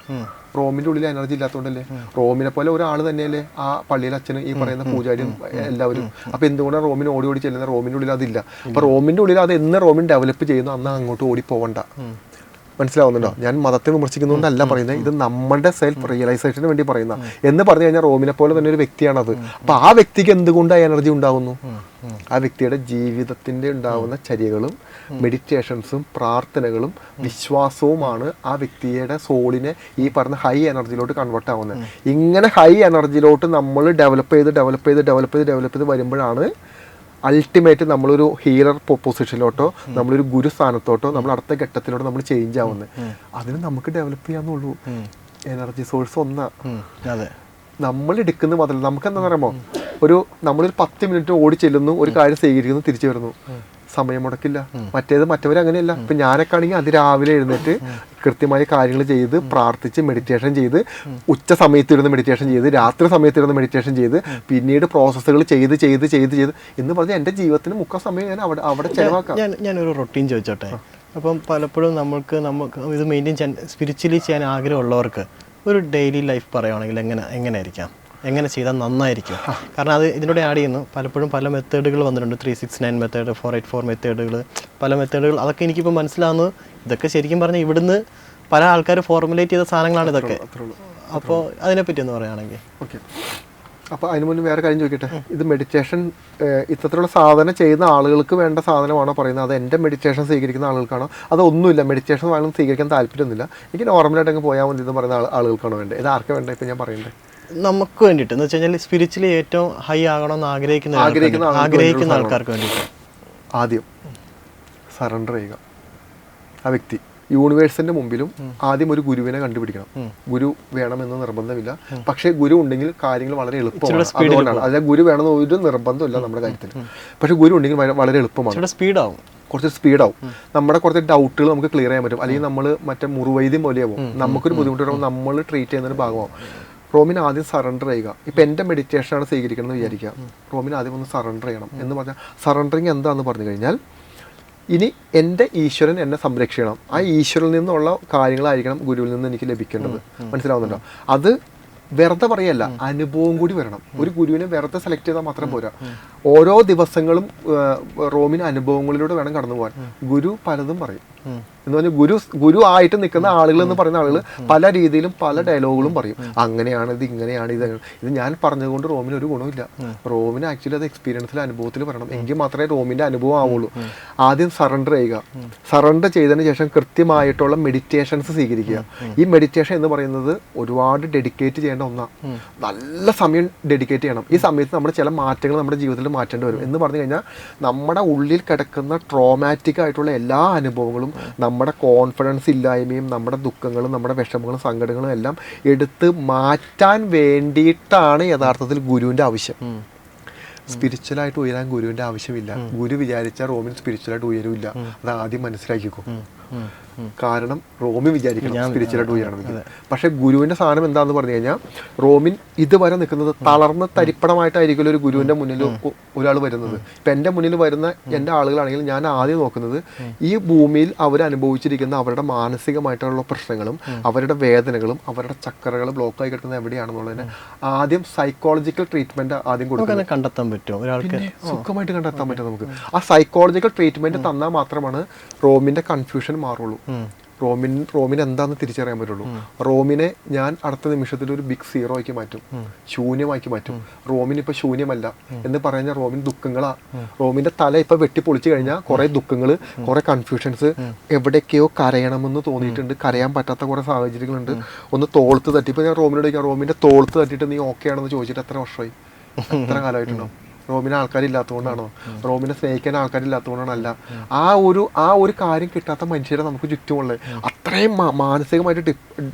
റോമിൻ്റെ ഉള്ളിൽ എനർജി ഇല്ലാത്തതുകൊണ്ടല്ലേ? റോമിനെ പോലെ ഒരാൾ തന്നെയല്ലേ ആ പള്ളിയിലെ അച്ഛനും ഈ പറയുന്ന പൂജാരിയും എല്ലാവരും. അപ്പോൾ എന്തുകൊണ്ടാണ് റോമിന് ഓടി ചെല്ലുന്നത്? റോമിൻ്റെ ഉള്ളിൽ അതില്ല. അപ്പോൾ റോമിൻ്റെ ഉള്ളിൽ അത് എന്ന് റോമിൻ ഡെവലപ്പ് ചെയ്യുന്നു അന്ന് അങ്ങോട്ട് ഓടി പോകണ്ട. മനസ്സിലാവുന്നുണ്ടോ? ഞാൻ മതത്തെ വിമർശിക്കുന്നതുകൊണ്ടല്ല പറയുന്നത്, ഇത് നമ്മുടെ സെൽഫ് റിയലൈസേഷന് വേണ്ടി പറയുന്ന. എന്ന് പറഞ്ഞു കഴിഞ്ഞാൽ റോമിനെ പോലെ തന്നെ ഒരു വ്യക്തിയാണത്. അപ്പോൾ ആ വ്യക്തിക്ക് എന്തുകൊണ്ട് ആ എനർജി ഉണ്ടാകുന്നു? ആ വ്യക്തിയുടെ ജീവിതത്തിൻ്റെ ഉണ്ടാകുന്ന ചര്യകളും മെഡിറ്റേഷൻസും പ്രാർത്ഥനകളും വിശ്വാസവുമാണ് ആ വ്യക്തിയുടെ സോളിനെ ഈ പറഞ്ഞ ഹൈ എനർജിയിലോട്ട് കൺവേർട്ട് ആവുന്നത്. ഇങ്ങനെ ഹൈ എനർജിയിലോട്ട് നമ്മൾ ഡെവലപ്പ് ചെയ്ത് വരുമ്പോഴാണ് അൾട്ടിമേറ്റ് നമ്മളൊരു ഹീലർ പൊസിഷനിലോട്ടോ നമ്മളൊരു ഗുരു സ്ഥാനത്തോട്ടോ നമ്മൾ അടുത്ത ഘട്ടത്തിലോട്ടോ നമ്മൾ ചേഞ്ച് ആവുന്നത്. അതിന് നമുക്ക് ഡെവലപ്പ് ചെയ്യാന്നുള്ളൂ. എനർജി സോഴ്സ് ഒന്നാ. നമ്മൾ എടുക്കുന്ന മുതൽ നമുക്ക് എന്താ പറയുമോ, നമ്മളൊരു 10 മിനിറ്റ് ഓടി ചെല്ലുന്നു, ഒരു കാര്യം സ്വീകരിക്കുന്നു, തിരിച്ചു വരുന്നു, സമയം മുടക്കില്ല. മറ്റവർ അങ്ങനെയല്ല. ഇപ്പം ഞാനൊക്കെ ആണെങ്കിൽ അതിരാവിലെ എഴുന്നേറ്റ് കൃത്യമായ കാര്യങ്ങൾ ചെയ്ത് പ്രാർത്ഥിച്ച് മെഡിറ്റേഷൻ ചെയ്ത് ഉച്ച സമയത്ത് ഇരുന്ന് മെഡിറ്റേഷൻ ചെയ്ത് രാത്രി സമയത്ത് ഇരുന്ന് മെഡിറ്റേഷൻ ചെയ്ത് പിന്നീട് പ്രോസസ്സുകൾ ചെയ്ത് എന്ന് പറഞ്ഞാൽ എൻ്റെ ജീവിതത്തിന് മുക്കാൽ സമയം ഞാൻ അവിടെ ചെലവാക്കാം. ഞാനൊരു റൊട്ടീൻ ചോദിച്ചോട്ടെ. അപ്പം പലപ്പോഴും നമുക്ക് ഇത് മെയിൻറ്റെയിൻ ചെയ്യാൻ സ്പിരിച്വലി ചെയ്യാൻ ആഗ്രഹമുള്ളവർക്ക് ഒരു ഡെയിലി ലൈഫ് പറയുകയാണെങ്കിൽ എങ്ങനെയായിരിക്കാം, എങ്ങനെ ചെയ്താൽ നന്നായിരിക്കും? കാരണം അത് ഇതിലൂടെ ആഡ് ചെയ്യുന്നു. പലപ്പോഴും പല മെത്തേഡുകൾ വന്നിട്ടുണ്ട്, 369 മെത്തേഡ്, 484 മെത്തേഡുകൾ, പല മെത്തേഡുകൾ. അതൊക്കെ എനിക്കിപ്പോൾ മനസ്സിലാവുന്നത് ഇതൊക്കെ ശരിക്കും പറഞ്ഞാൽ ഇവിടുന്ന് പല ആൾക്കാർ ഫോർമുലേറ്റ് ചെയ്ത സാധനങ്ങളാണ് ഇതൊക്കെ. അപ്പോൾ അതിനെപ്പറ്റി ഒന്ന് പറയുകയാണെങ്കിൽ. ഓക്കെ, അപ്പോൾ അതിന് മുന്നേ വേറെ കാര്യം ചോദിക്കട്ടെ. ഇത് മെഡിറ്റേഷൻ ഇത്തരത്തിലുള്ള സാധനം ചെയ്യുന്ന ആളുകൾക്ക് വേണ്ട സാധനമാണോ പറയുന്നത്? അത് എൻ്റെ മെഡിറ്റേഷൻ സ്വീകരിക്കുന്ന ആളുകൾക്കാണോ? അതൊന്നുമില്ല, മെഡിറ്റേഷൻ സാധനം സ്വീകരിക്കാൻ താല്പര്യമൊന്നുമില്ല, എനിക്ക് നോർമലായിട്ട് അങ്ങ് പോയാൽ മതി എന്ന് പറയുന്ന ആളുകൾക്കാണോ വേണ്ടത്? ഇത് ആർക്കും വേണ്ട? ഇപ്പം ഞാൻ പറയണ്ടേ, നമുക്ക് വേണ്ടിയിട്ട് എന്ന് വെച്ച് കഴിഞ്ഞാൽ സ്പിരിച്വലി ഏറ്റവും ഹൈ ആകണമെന്ന് ആഗ്രഹിക്കുന്ന ആൾക്കാർക്ക് വേണ്ടിയിട്ട് ആദ്യം സറണ്ടർ ചെയ്യുക. ആ വ്യക്തി യൂണിവേഴ്സിന്റെ മുമ്പിലും ആദ്യം ഒരു ഗുരുവിനെ കണ്ടുപിടിക്കണം. ഗുരു വേണമെന്ന് നിർബന്ധമില്ല, പക്ഷേ ഗുരു ഉണ്ടെങ്കിൽ കാര്യങ്ങൾ വളരെ എളുപ്പമാണ്. അതുകൊണ്ടാണ് അതായത് ഗുരു വേണമെന്ന് ഒരു നിർബന്ധമില്ല നമ്മുടെ കാര്യത്തിൽ. പക്ഷെ ഗുരു ഉണ്ടെങ്കിൽ വളരെ എളുപ്പമാണ്, സ്പീഡാവും, കുറച്ച് സ്പീഡാവും. നമ്മുടെ കുറച്ച് ഡൗട്ടുകൾ നമുക്ക് ക്ലിയർ ചെയ്യാൻ പറ്റും. അല്ലെങ്കിൽ നമ്മൾ മറ്റേ മുറിവൈദ്യം പോലെയാവും, നമുക്കൊരു ബുദ്ധിമുട്ട് വരുമ്പോൾ നമ്മൾ ട്രീറ്റ് ചെയ്യുന്നതിന് ഭാഗമാവും. റോമിൻ ആദ്യം സറണ്ടർ ചെയ്യുക. ഇപ്പം എൻ്റെ മെഡിറ്റേഷനാണ് സ്വീകരിക്കണം എന്ന് വിചാരിക്കുക. റോമിൻ ആദ്യം ഒന്ന് സറണ്ടർ ചെയ്യണം എന്ന് പറഞ്ഞാൽ, സറണ്ടറിങ് എന്താണെന്ന് പറഞ്ഞു കഴിഞ്ഞാൽ, ഇനി എൻ്റെ ഈശ്വരൻ എന്നെ സംരക്ഷിക്കണം, ആ ഈശ്വരനിൽ നിന്നുള്ള കാര്യങ്ങളായിരിക്കണം ഗുരുവിൽ നിന്ന് എനിക്ക് ലഭിക്കേണ്ടത്. മനസ്സിലാവുന്നുണ്ടോ? അത് വെറുതെ പറയല്ല, അനുഭവം കൂടി വരണം. ഒരു ഗുരുവിനെ വെറുതെ സെലക്ട് ചെയ്താൽ മാത്രം പോരാ. ഓരോ ദിവസങ്ങളും റോമിൻ അനുഭവങ്ങളിലൂടെ വേണം കടന്നു പോകാൻ. ഗുരു പലതും പറയും എന്ന് പറഞ്ഞാൽ ഗുരു ആയിട്ട് നിൽക്കുന്ന ആളുകൾ എന്ന് പറയുന്ന ആളുകൾ പല രീതിയിലും പല ഡയലോഗുകളും പറയും. അങ്ങനെയാണ് ഇത്, ഇങ്ങനെയാണ് ഇത് ഞാൻ പറഞ്ഞതുകൊണ്ട് റോമിന് ഒരു ഗുണമില്ല. റോമിന് ആക്ച്വലി അത് എക്സ്പീരിയൻസിൽ, അനുഭവത്തിൽ പറയണം. എങ്കിൽ മാത്രമേ റോമിൻ്റെ അനുഭവം ആവുള്ളൂ. ആദ്യം സറണ്ടർ ചെയ്യുക. സറണ്ടർ ചെയ്തതിന് ശേഷം കൃത്യമായിട്ടുള്ള മെഡിറ്റേഷൻസ് സ്വീകരിക്കുക. ഈ മെഡിറ്റേഷൻ എന്ന് പറയുന്നത് ഒരുപാട് ഡെഡിക്കേറ്റ് ചെയ്യേണ്ട ഒന്നാണ്. നല്ല സമയം ഡെഡിക്കേറ്റ് ചെയ്യണം. ഈ സമയത്ത് നമ്മുടെ ചില മാറ്റങ്ങൾ നമ്മുടെ ജീവിതത്തിൽ മാറ്റേണ്ടി വരും. എന്ന് പറഞ്ഞു കഴിഞ്ഞാൽ നമ്മുടെ ഉള്ളിൽ കിടക്കുന്ന ട്രോമാറ്റിക് ആയിട്ടുള്ള എല്ലാ അനുഭവങ്ങളും, നമ്മുടെ കോൺഫിഡൻസ് ഇല്ലായ്മയും നമ്മുടെ ദുഃഖങ്ങളും നമ്മുടെ വിഷമങ്ങളും സങ്കടങ്ങളും എല്ലാം എടുത്ത് മാറ്റാൻ വേണ്ടിയിട്ടാണ് യഥാർത്ഥത്തിൽ ഗുരുവിൻ്റെ ആവശ്യം. സ്പിരിച്വലായിട്ട് ഉയരാൻ ഗുരുവിൻ്റെ ആവശ്യമില്ല. ഗുരു വിചാരിച്ചാൽ റോമിൻ സ്പിരിച്വലായിട്ട് ഉയരില്ല. അത് ആദ്യം മനസ്സിലാക്കിക്കോ. കാരണം റോമിൻ വിചാരിക്കണം സ്പിരിച്വലായിട്ട് ഉയരണമെങ്കിൽ. പക്ഷെ ഗുരുവിൻ്റെ സാധനം എന്താണെന്ന് പറഞ്ഞു കഴിഞ്ഞാൽ, റോമിൻ ഇതുവരെ നിൽക്കുന്നത് തളർന്ന തരിപ്പണമായിട്ടായിരിക്കും ഒരു ഗുരുവിൻ്റെ മുന്നിൽ ഒരാൾ വരുന്നത്. ഇപ്പം എൻ്റെ മുന്നിൽ വരുന്ന എൻ്റെ ആളുകളാണെങ്കിൽ ഞാൻ ആദ്യം നോക്കുന്നത് ഈ ഭൂമിയിൽ അവർ അനുഭവിച്ചിരിക്കുന്ന അവരുടെ മാനസികമായിട്ടുള്ള പ്രശ്നങ്ങളും അവരുടെ വേദനകളും അവരുടെ ചക്രകൾ ബ്ലോക്കായി കിടക്കുന്നത് എവിടെയാണെന്നുള്ളതിന് ആദ്യം സൈക്കോളജിക്കൽ ട്രീറ്റ്മെന്റ് ആദ്യം കൊടുക്കുന്നത്. കണ്ടെത്താൻ പറ്റുമോ ഒരാൾക്ക്? സുഖമായിട്ട് കണ്ടെത്താൻ പറ്റും നമുക്ക്. ആ സൈക്കോളജിക്കൽ ട്രീറ്റ്മെന്റ് തന്നാൽ മാത്രമാണ് റോമിന്റെ കൺഫ്യൂഷൻ മാറുള്ളൂ. റോമിന് എന്താണെന്ന് തിരിച്ചറിയാൻ പറ്റുള്ളൂ. റോമിനെ ഞാൻ അടുത്ത നിമിഷത്തിൽ ഒരു ബിഗ് സീറോ ആക്കി മാറ്റും, ശൂന്യമാക്കി മാറ്റും. റോമിന് ഇപ്പൊ ശൂന്യമല്ല എന്ന് പറഞ്ഞാൽ റോമിൻ ദുഃഖങ്ങളാ. റോമിന്റെ തല ഇപ്പൊ വെട്ടി പൊളിച്ചു കഴിഞ്ഞാൽ കുറെ ദുഃഖങ്ങൾ, കുറെ കൺഫ്യൂഷൻസ്, എവിടേക്കോ കരയണമെന്ന് തോന്നിയിട്ടുണ്ട്, കരയാൻ പറ്റാത്ത കുറെ സാഹചര്യങ്ങളുണ്ട്. ഒന്ന് തോളത്ത് തട്ടി, ഇപ്പൊ ഞാൻ റോമിനോട് ചോദിക്കാം, റോമിന്റെ തോളത്ത് തട്ടിയിട്ട് നീ ഓക്കെ ആണെന്ന് ചോദിച്ചിട്ട് എത്ര വർഷമായി, എത്ര കാലമായിട്ടുണ്ടോ? റോമിന് ആൾക്കാരില്ലാത്തതുകൊണ്ടാണോ? റോമിനെ സ്നേഹിക്കാൻ ആൾക്കാരില്ലാത്തതുകൊണ്ടാണോ? അല്ല. ആ ഒരു കാര്യം കിട്ടാത്ത മനുഷ്യരെ നമുക്ക് ചുറ്റുമുള്ളത്. അത്രയും മാനസികമായിട്ട്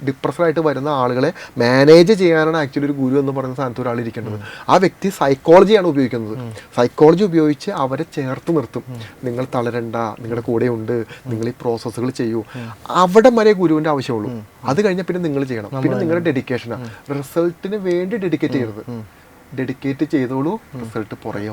ഡിപ്രസ്ഡായിട്ട് വരുന്ന ആളുകളെ മാനേജ് ചെയ്യാനാണ് ആക്ച്വലി ഒരു ഗുരു എന്ന് പറയുന്ന സ്ഥാനത്ത് ഒരാൾ ഇരിക്കേണ്ടത്. ആ വ്യക്തി സൈക്കോളജിയാണ് ഉപയോഗിക്കുന്നത്. സൈക്കോളജി ഉപയോഗിച്ച് അവരെ ചേർത്ത് നിർത്തും. നിങ്ങൾ തളരണ്ട, നിങ്ങളുടെ കൂടെ ഉണ്ട്, നിങ്ങൾ ഈ പ്രോസസ്സുകൾ ചെയ്യൂ. അവിടെ വരെ ഗുരുവിൻ്റെ ആവശ്യമുള്ളൂ. അത് കഴിഞ്ഞാൽ പിന്നെ നിങ്ങൾ ചെയ്യണം. പിന്നെ നിങ്ങളുടെ ഡെഡിക്കേഷനാണ്. റിസൾട്ടിന് വേണ്ടി ഡെഡിക്കേറ്റ് ചെയ്യരുത്. ഡെഡിക്കേറ്റ് ചെയ്തോളൂ, റിസൾട്ട് പുറകെ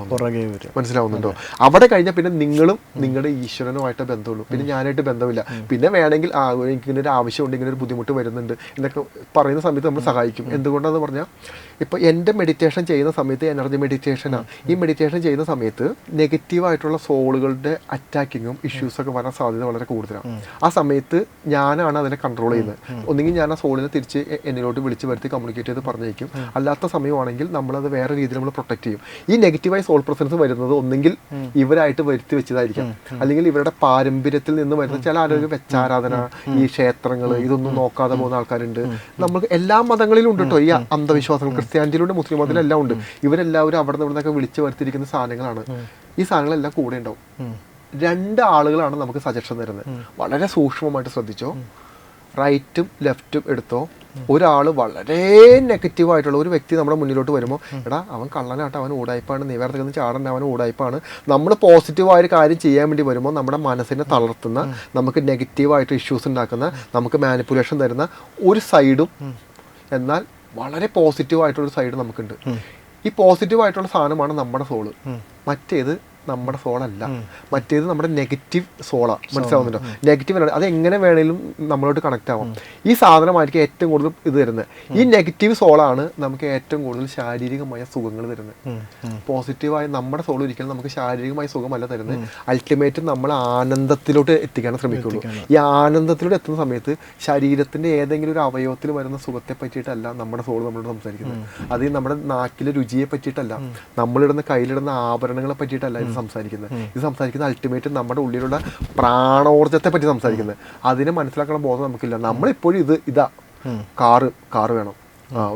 വരും. മനസ്സിലാവുന്നുണ്ടോ? അവിടെ കഴിഞ്ഞാൽ പിന്നെ നിങ്ങളും നിങ്ങളുടെ ഈശ്വരനുമായിട്ട് ബന്ധമുള്ളൂ. പിന്നെ ഞാനായിട്ട് ബന്ധമില്ല. പിന്നെ വേണമെങ്കിൽ എനിക്കിങ്ങനെ ഒരു ആവശ്യമുണ്ട്, ഇങ്ങനെ ഒരു ബുദ്ധിമുട്ട് വരുന്നുണ്ട് എന്നൊക്കെ പറയുന്ന സമയത്ത് നമ്മൾ സഹായിക്കും. എന്തുകൊണ്ടാന്ന് പറഞ്ഞാൽ, ഇപ്പോൾ എൻ്റെ മെഡിറ്റേഷൻ ചെയ്യുന്ന സമയത്ത് എനർജി മെഡിറ്റേഷനാണ്. ഈ മെഡിറ്റേഷൻ ചെയ്യുന്ന സമയത്ത് നെഗറ്റീവായിട്ടുള്ള സോളുകളുടെ അറ്റാക്കിങ്ങും ഇഷ്യൂസൊക്കെ വരാൻ സാധ്യത വളരെ കൂടുതലാണ്. ആ സമയത്ത് ഞാനാണ് അതിനെ കൺട്രോൾ ചെയ്യുന്നത്. ഒന്നുകിൽ ഞാൻ ആ സോളിനെ തിരിച്ച് എന്നിലോട്ട് വിളിച്ച് വരുത്തി കമ്മ്യൂണിക്കേറ്റ് ചെയ്ത് പറഞ്ഞേക്കും. അല്ലാത്ത സമയമാണെങ്കിൽ നമ്മളത് വേറെ രീതിയിൽ നമ്മൾ പ്രൊട്ടക്ട് ചെയ്യും. ഈ നെഗറ്റീവായി സോൾ പ്രസൻസ് വരുന്നത് ഒന്നെങ്കിൽ ഇവരായിട്ട് വരുത്തി വെച്ചതായിരിക്കാം, അല്ലെങ്കിൽ ഇവരുടെ പാരമ്പര്യത്തിൽ നിന്ന് വരുന്ന ചില ആരോഗ്യ വെച്ചാരാധന, ഈ ക്ഷേത്രങ്ങൾ, ഇതൊന്നും നോക്കാതെ പോകുന്ന ആൾക്കാരുണ്ട്. നമുക്ക് എല്ലാ മതങ്ങളിലും ഉണ്ട് കേട്ടോ ഈ അന്ധവിശ്വാസങ്ങൾ. ക്രിസ്ത്യാനിറ്റിയിലുണ്ട്, മുസ്ലിം മതത്തിലെല്ലാം ഉണ്ട്. ഇവരെല്ലാവരും അവിടെ നിന്നൊക്കെ വിളിച്ചു വരുത്തിയിരിക്കുന്ന സാധനങ്ങളാണ്. ഈ സാധനങ്ങളെല്ലാം കൂടെ ഉണ്ടാവും. 2 ആളുകളാണ് നമുക്ക് സജഷൻ തരുന്നത്. വളരെ സൂക്ഷ്മമായിട്ട് ശ്രദ്ധിച്ചോ. റൈറ്റും ലെഫ്റ്റും എടുത്തോ. ഒരാൾ വളരെ നെഗറ്റീവായിട്ടുള്ള ഒരു വ്യക്തി നമ്മുടെ മുന്നിലോട്ട് വരുമ്പോൾ, എടാ അവൻ കള്ളനാട്ടോ, അവൻ ഊടായ്പാണ്, നീ വേറെ ചാടൻ, അവൻ ഊടായ്പാണ്. നമ്മൾ പോസിറ്റീവായൊരു കാര്യം ചെയ്യാൻ വേണ്ടി വരുമ്പോൾ നമ്മുടെ മനസ്സിനെ തളർത്തുന്ന, നമുക്ക് നെഗറ്റീവായിട്ട് ഇഷ്യൂസ് ഉണ്ടാക്കുന്ന, നമുക്ക് മാനിപ്പുലേഷൻ തരുന്ന ഒരു സൈഡും, എന്നാൽ വളരെ പോസിറ്റീവായിട്ടുള്ളൊരു സൈഡ് നമുക്കുണ്ട്. ഈ പോസിറ്റീവായിട്ടുള്ള സാധനമാണ് നമ്മുടെ സോള്. മറ്റേത് നമ്മുടെ സോളല്ല. മറ്റേത് നമ്മുടെ നെഗറ്റീവ് സോളാണ്. മനസ്സിലാവുന്നുണ്ടോ? നെഗറ്റീവ് അത് എങ്ങനെ വേണേലും നമ്മളോട്ട് കണക്ട് ആവാം. ഈ സാധനമായിരിക്കും ഏറ്റവും കൂടുതൽ ഇത് തരുന്നത്. ഈ നെഗറ്റീവ് സോളാണ് നമുക്ക് ഏറ്റവും കൂടുതൽ ശാരീരികമായ സുഖങ്ങൾ തരുന്നത്. പോസിറ്റീവായ നമ്മുടെ സോൾ ഒരിക്കലും നമുക്ക് ശാരീരികമായ സുഖമല്ല തരുന്നത്. അൾട്ടിമേറ്റ് നമ്മൾ ആനന്ദത്തിലോട്ട് എത്തിക്കാൻ ശ്രമിക്കുള്ളൂ. ഈ ആനന്ദത്തിലോട്ട് എത്തുന്ന സമയത്ത് ശരീരത്തിന്റെ ഏതെങ്കിലും ഒരു അവയവത്തിൽ വരുന്ന സുഖത്തെ പറ്റിയിട്ടല്ല നമ്മുടെ സോൾ നമ്മളോട് സംസാരിക്കുന്നത്. അത് നമ്മുടെ നാക്കിലെ രുചിയെ പറ്റിയിട്ടല്ല, നമ്മളിടുന്ന കയ്യിലിടുന്ന ആഭരണങ്ങളെ പറ്റിയിട്ടല്ല ഇത് സംസാരിക്കുന്നത്. ഇത് സംസാരിക്കുന്നത് അൾട്ടിമേറ്റ് നമ്മുടെ ഉള്ളിലുള്ള പ്രാണോർജത്തെ പറ്റി സംസാരിക്കുന്നത്. അതിനെ മനസ്സിലാക്കുന്ന ബോധം നമുക്കില്ല. നമ്മളിപ്പോഴും ഇതാ കാറ് വേണം,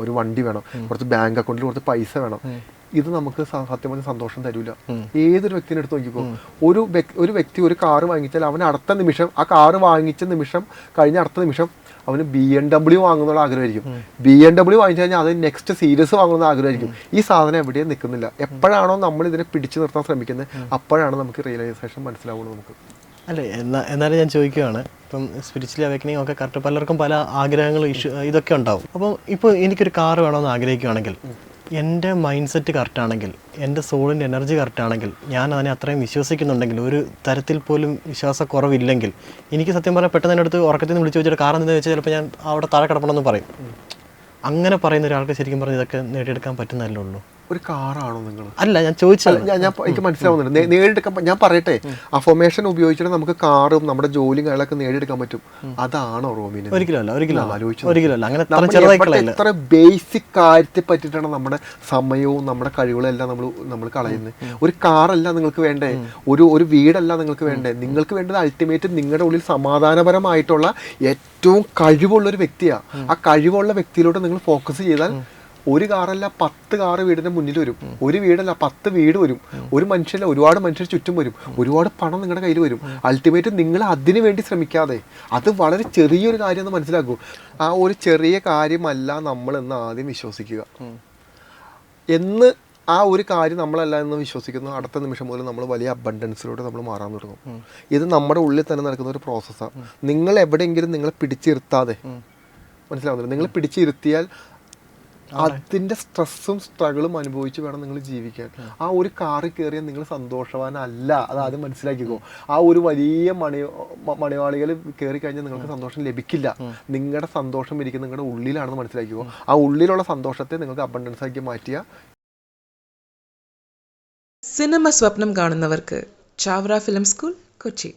ഒരു വണ്ടി വേണം, കുറച്ച് ബാങ്ക് അക്കൗണ്ടിൽ കുറച്ച് പൈസ വേണം. ഇത് നമുക്ക് സത്യം പറഞ്ഞ സന്തോഷം തരൂല. ഏതൊരു വ്യക്തിനെ എടുത്ത് നോക്കിക്കോ. ഒരു വ്യക്തി ഒരു കാറ് വാങ്ങിച്ചാൽ അവന് അടുത്ത നിമിഷം, ആ കാറ് വാങ്ങിച്ച നിമിഷം കഴിഞ്ഞ അടുത്ത നിമിഷം അവന് BMW വാങ്ങുന്നുള്ള ആഗ്രഹമായിരിക്കും. BMW വാങ്ങിച്ചു കഴിഞ്ഞാൽ അത് നെക്സ്റ്റ് സീരീസ് വാങ്ങുന്ന ആഗ്രഹമായിരിക്കും. ഈ സാധനം എവിടെയും നിൽക്കുന്നില്ല. എപ്പോഴാണോ നമ്മൾ ഇതിനെ പിടിച്ചു നിർത്താൻ ശ്രമിക്കുന്നത്, അപ്പോഴാണ് നമുക്ക് റിയലൈസേഷൻ മനസ്സിലാവുള്ളൂ നമുക്ക്. അല്ലേ? എന്നാലും ഞാൻ ചോദിക്കുകയാണ്, ഇപ്പം സ്പിരിച്വലി അവേക്കനിങ് ഒക്കെ കറക്റ്റ് പലർക്കും പല ആഗ്രഹങ്ങളും ഇതൊക്കെ ഉണ്ടാവും. അപ്പോൾ ഇപ്പോൾ എനിക്കൊരു കാർ വേണമെന്ന് ആഗ്രഹിക്കുകയാണെങ്കിൽ എൻ്റെ മൈൻഡ് സെറ്റ് കറക്റ്റാണെങ്കിൽ, എൻ്റെ സോളിൻ്റെ എനർജി കറക്റ്റാണെങ്കിൽ, ഞാൻ അതിനെ അത്രയും വിശ്വസിക്കുന്നുണ്ടെങ്കിൽ, ഒരു തരത്തിൽ പോലും വിശ്വാസക്കുറവില്ലെങ്കിൽ, എനിക്ക് സത്യം പറഞ്ഞാൽ പെട്ടെന്ന് എൻ്റെ അടുത്ത് ഉറക്കത്തിൽ നിന്ന് വിളിച്ച് വെച്ചിട്ട് കാർ എന്താണെന്ന് വെച്ചാൽ ചിലപ്പോൾ ഞാൻ അവിടെ താഴെ കിടപ്പണമെന്ന് പറയും. അങ്ങനെ പറയുന്ന ഒരാൾക്ക് ശരിക്കും പറഞ്ഞാൽ ഇതൊക്കെ നേടിയെടുക്കാൻ പറ്റുന്നതല്ലേ ഉള്ളൂ. ഒരു കാറാണോ നിങ്ങൾ? അല്ല, ഞാൻ ചോദിച്ചത് എനിക്ക് മനസ്സിലാവുന്നുണ്ട്. നേടിയെടുക്കാൻ ഞാൻ പറയട്ടെ, അഫർമേഷൻ ഉപയോഗിച്ചിട്ട് നമുക്ക് കാറും നമ്മുടെ ജോലിയും കാര്യങ്ങളൊക്കെ നേടിയെടുക്കാൻ പറ്റും. അതാണോ റോമിന്? ഒരിക്കലല്ല. അങ്ങനെ എത്ര ബേസിക് കാര്യത്തെ പറ്റിയിട്ടാണ് നമ്മുടെ സമയവും നമ്മുടെ കഴിവുകളും എല്ലാം നമ്മൾ കളയുന്നത്. ഒരു കാറല്ല നിങ്ങൾക്ക് വേണ്ടേ, ഒരു വീടല്ല നിങ്ങൾക്ക് വേണ്ടേ. നിങ്ങൾക്ക് വേണ്ടത് അൾട്ടിമേറ്റ് നിങ്ങളുടെ ഉള്ളിൽ സമാധാനപരമായിട്ടുള്ള ഏറ്റവും കഴിവുള്ളൊരു വ്യക്തിയാണ്. ആ കഴിവുള്ള വ്യക്തിയിലോട്ട് നിങ്ങൾ ഫോക്കസ് ചെയ്താൽ ഒരു കാറല്ല 10 കാറ് വീടിൻ്റെ മുന്നിൽ വരും. ഒരു വീടല്ല 10 വീട് വരും. ഒരു മനുഷ്യല്ല, ഒരുപാട് മനുഷ്യർ ചുറ്റും വരും. ഒരുപാട് പണം നിങ്ങളുടെ കയ്യിൽ വരും. അൾട്ടിമേറ്റ് നിങ്ങൾ അതിനു വേണ്ടി ശ്രമിക്കാതെ, അത് വളരെ ചെറിയൊരു കാര്യം എന്ന് മനസ്സിലാക്കൂ. ആ ഒരു ചെറിയ കാര്യമല്ല നമ്മളെന്ന് ആദ്യം വിശ്വസിക്കുക. എന്ന് ആ ഒരു കാര്യം നമ്മളല്ല എന്ന് വിശ്വസിക്കുന്നു, അടുത്ത നിമിഷം മുതൽ നമ്മൾ വലിയ അബണ്ടൻസിലൂടെ നമ്മൾ മാറാൻ തുടങ്ങും. ഇത് നമ്മുടെ ഉള്ളിൽ തന്നെ നടക്കുന്ന ഒരു പ്രോസസ്സാണ്. നിങ്ങൾ എവിടെയെങ്കിലും നിങ്ങളെ പിടിച്ചിരുത്താതെ, മനസ്സിലാവുന്നില്ല, നിങ്ങൾ പിടിച്ചിരുത്തിയാൽ അതിൻ്റെ സ്ട്രെസ്സും സ്ട്രഗിളും അനുഭവിച്ച് വേണം നിങ്ങൾ ജീവിക്കാൻ. ആ ഒരു കാറിൽ കയറിയാൽ നിങ്ങൾ സന്തോഷവാനല്ല, അത് ആദ്യം മനസ്സിലാക്കിക്കോ. ആ ഒരു വലിയ മണിവാളികൾ കയറി കഴിഞ്ഞാൽ നിങ്ങൾക്ക് സന്തോഷം ലഭിക്കില്ല. നിങ്ങളുടെ സന്തോഷം ഇരിക്കുന്നത് നിങ്ങളുടെ ഉള്ളിലാണെന്ന് മനസ്സിലാക്കിക്കോ. ആ ഉള്ളിലുള്ള സന്തോഷത്തെ നിങ്ങൾക്ക് അബണ്ടൻസ് ആക്കി മാറ്റിയ. സിനിമ സ്വപ്നം കാണുന്നവർക്ക് ചാവറ ഫിലിം സ്കൂൾ, കൊച്ചി.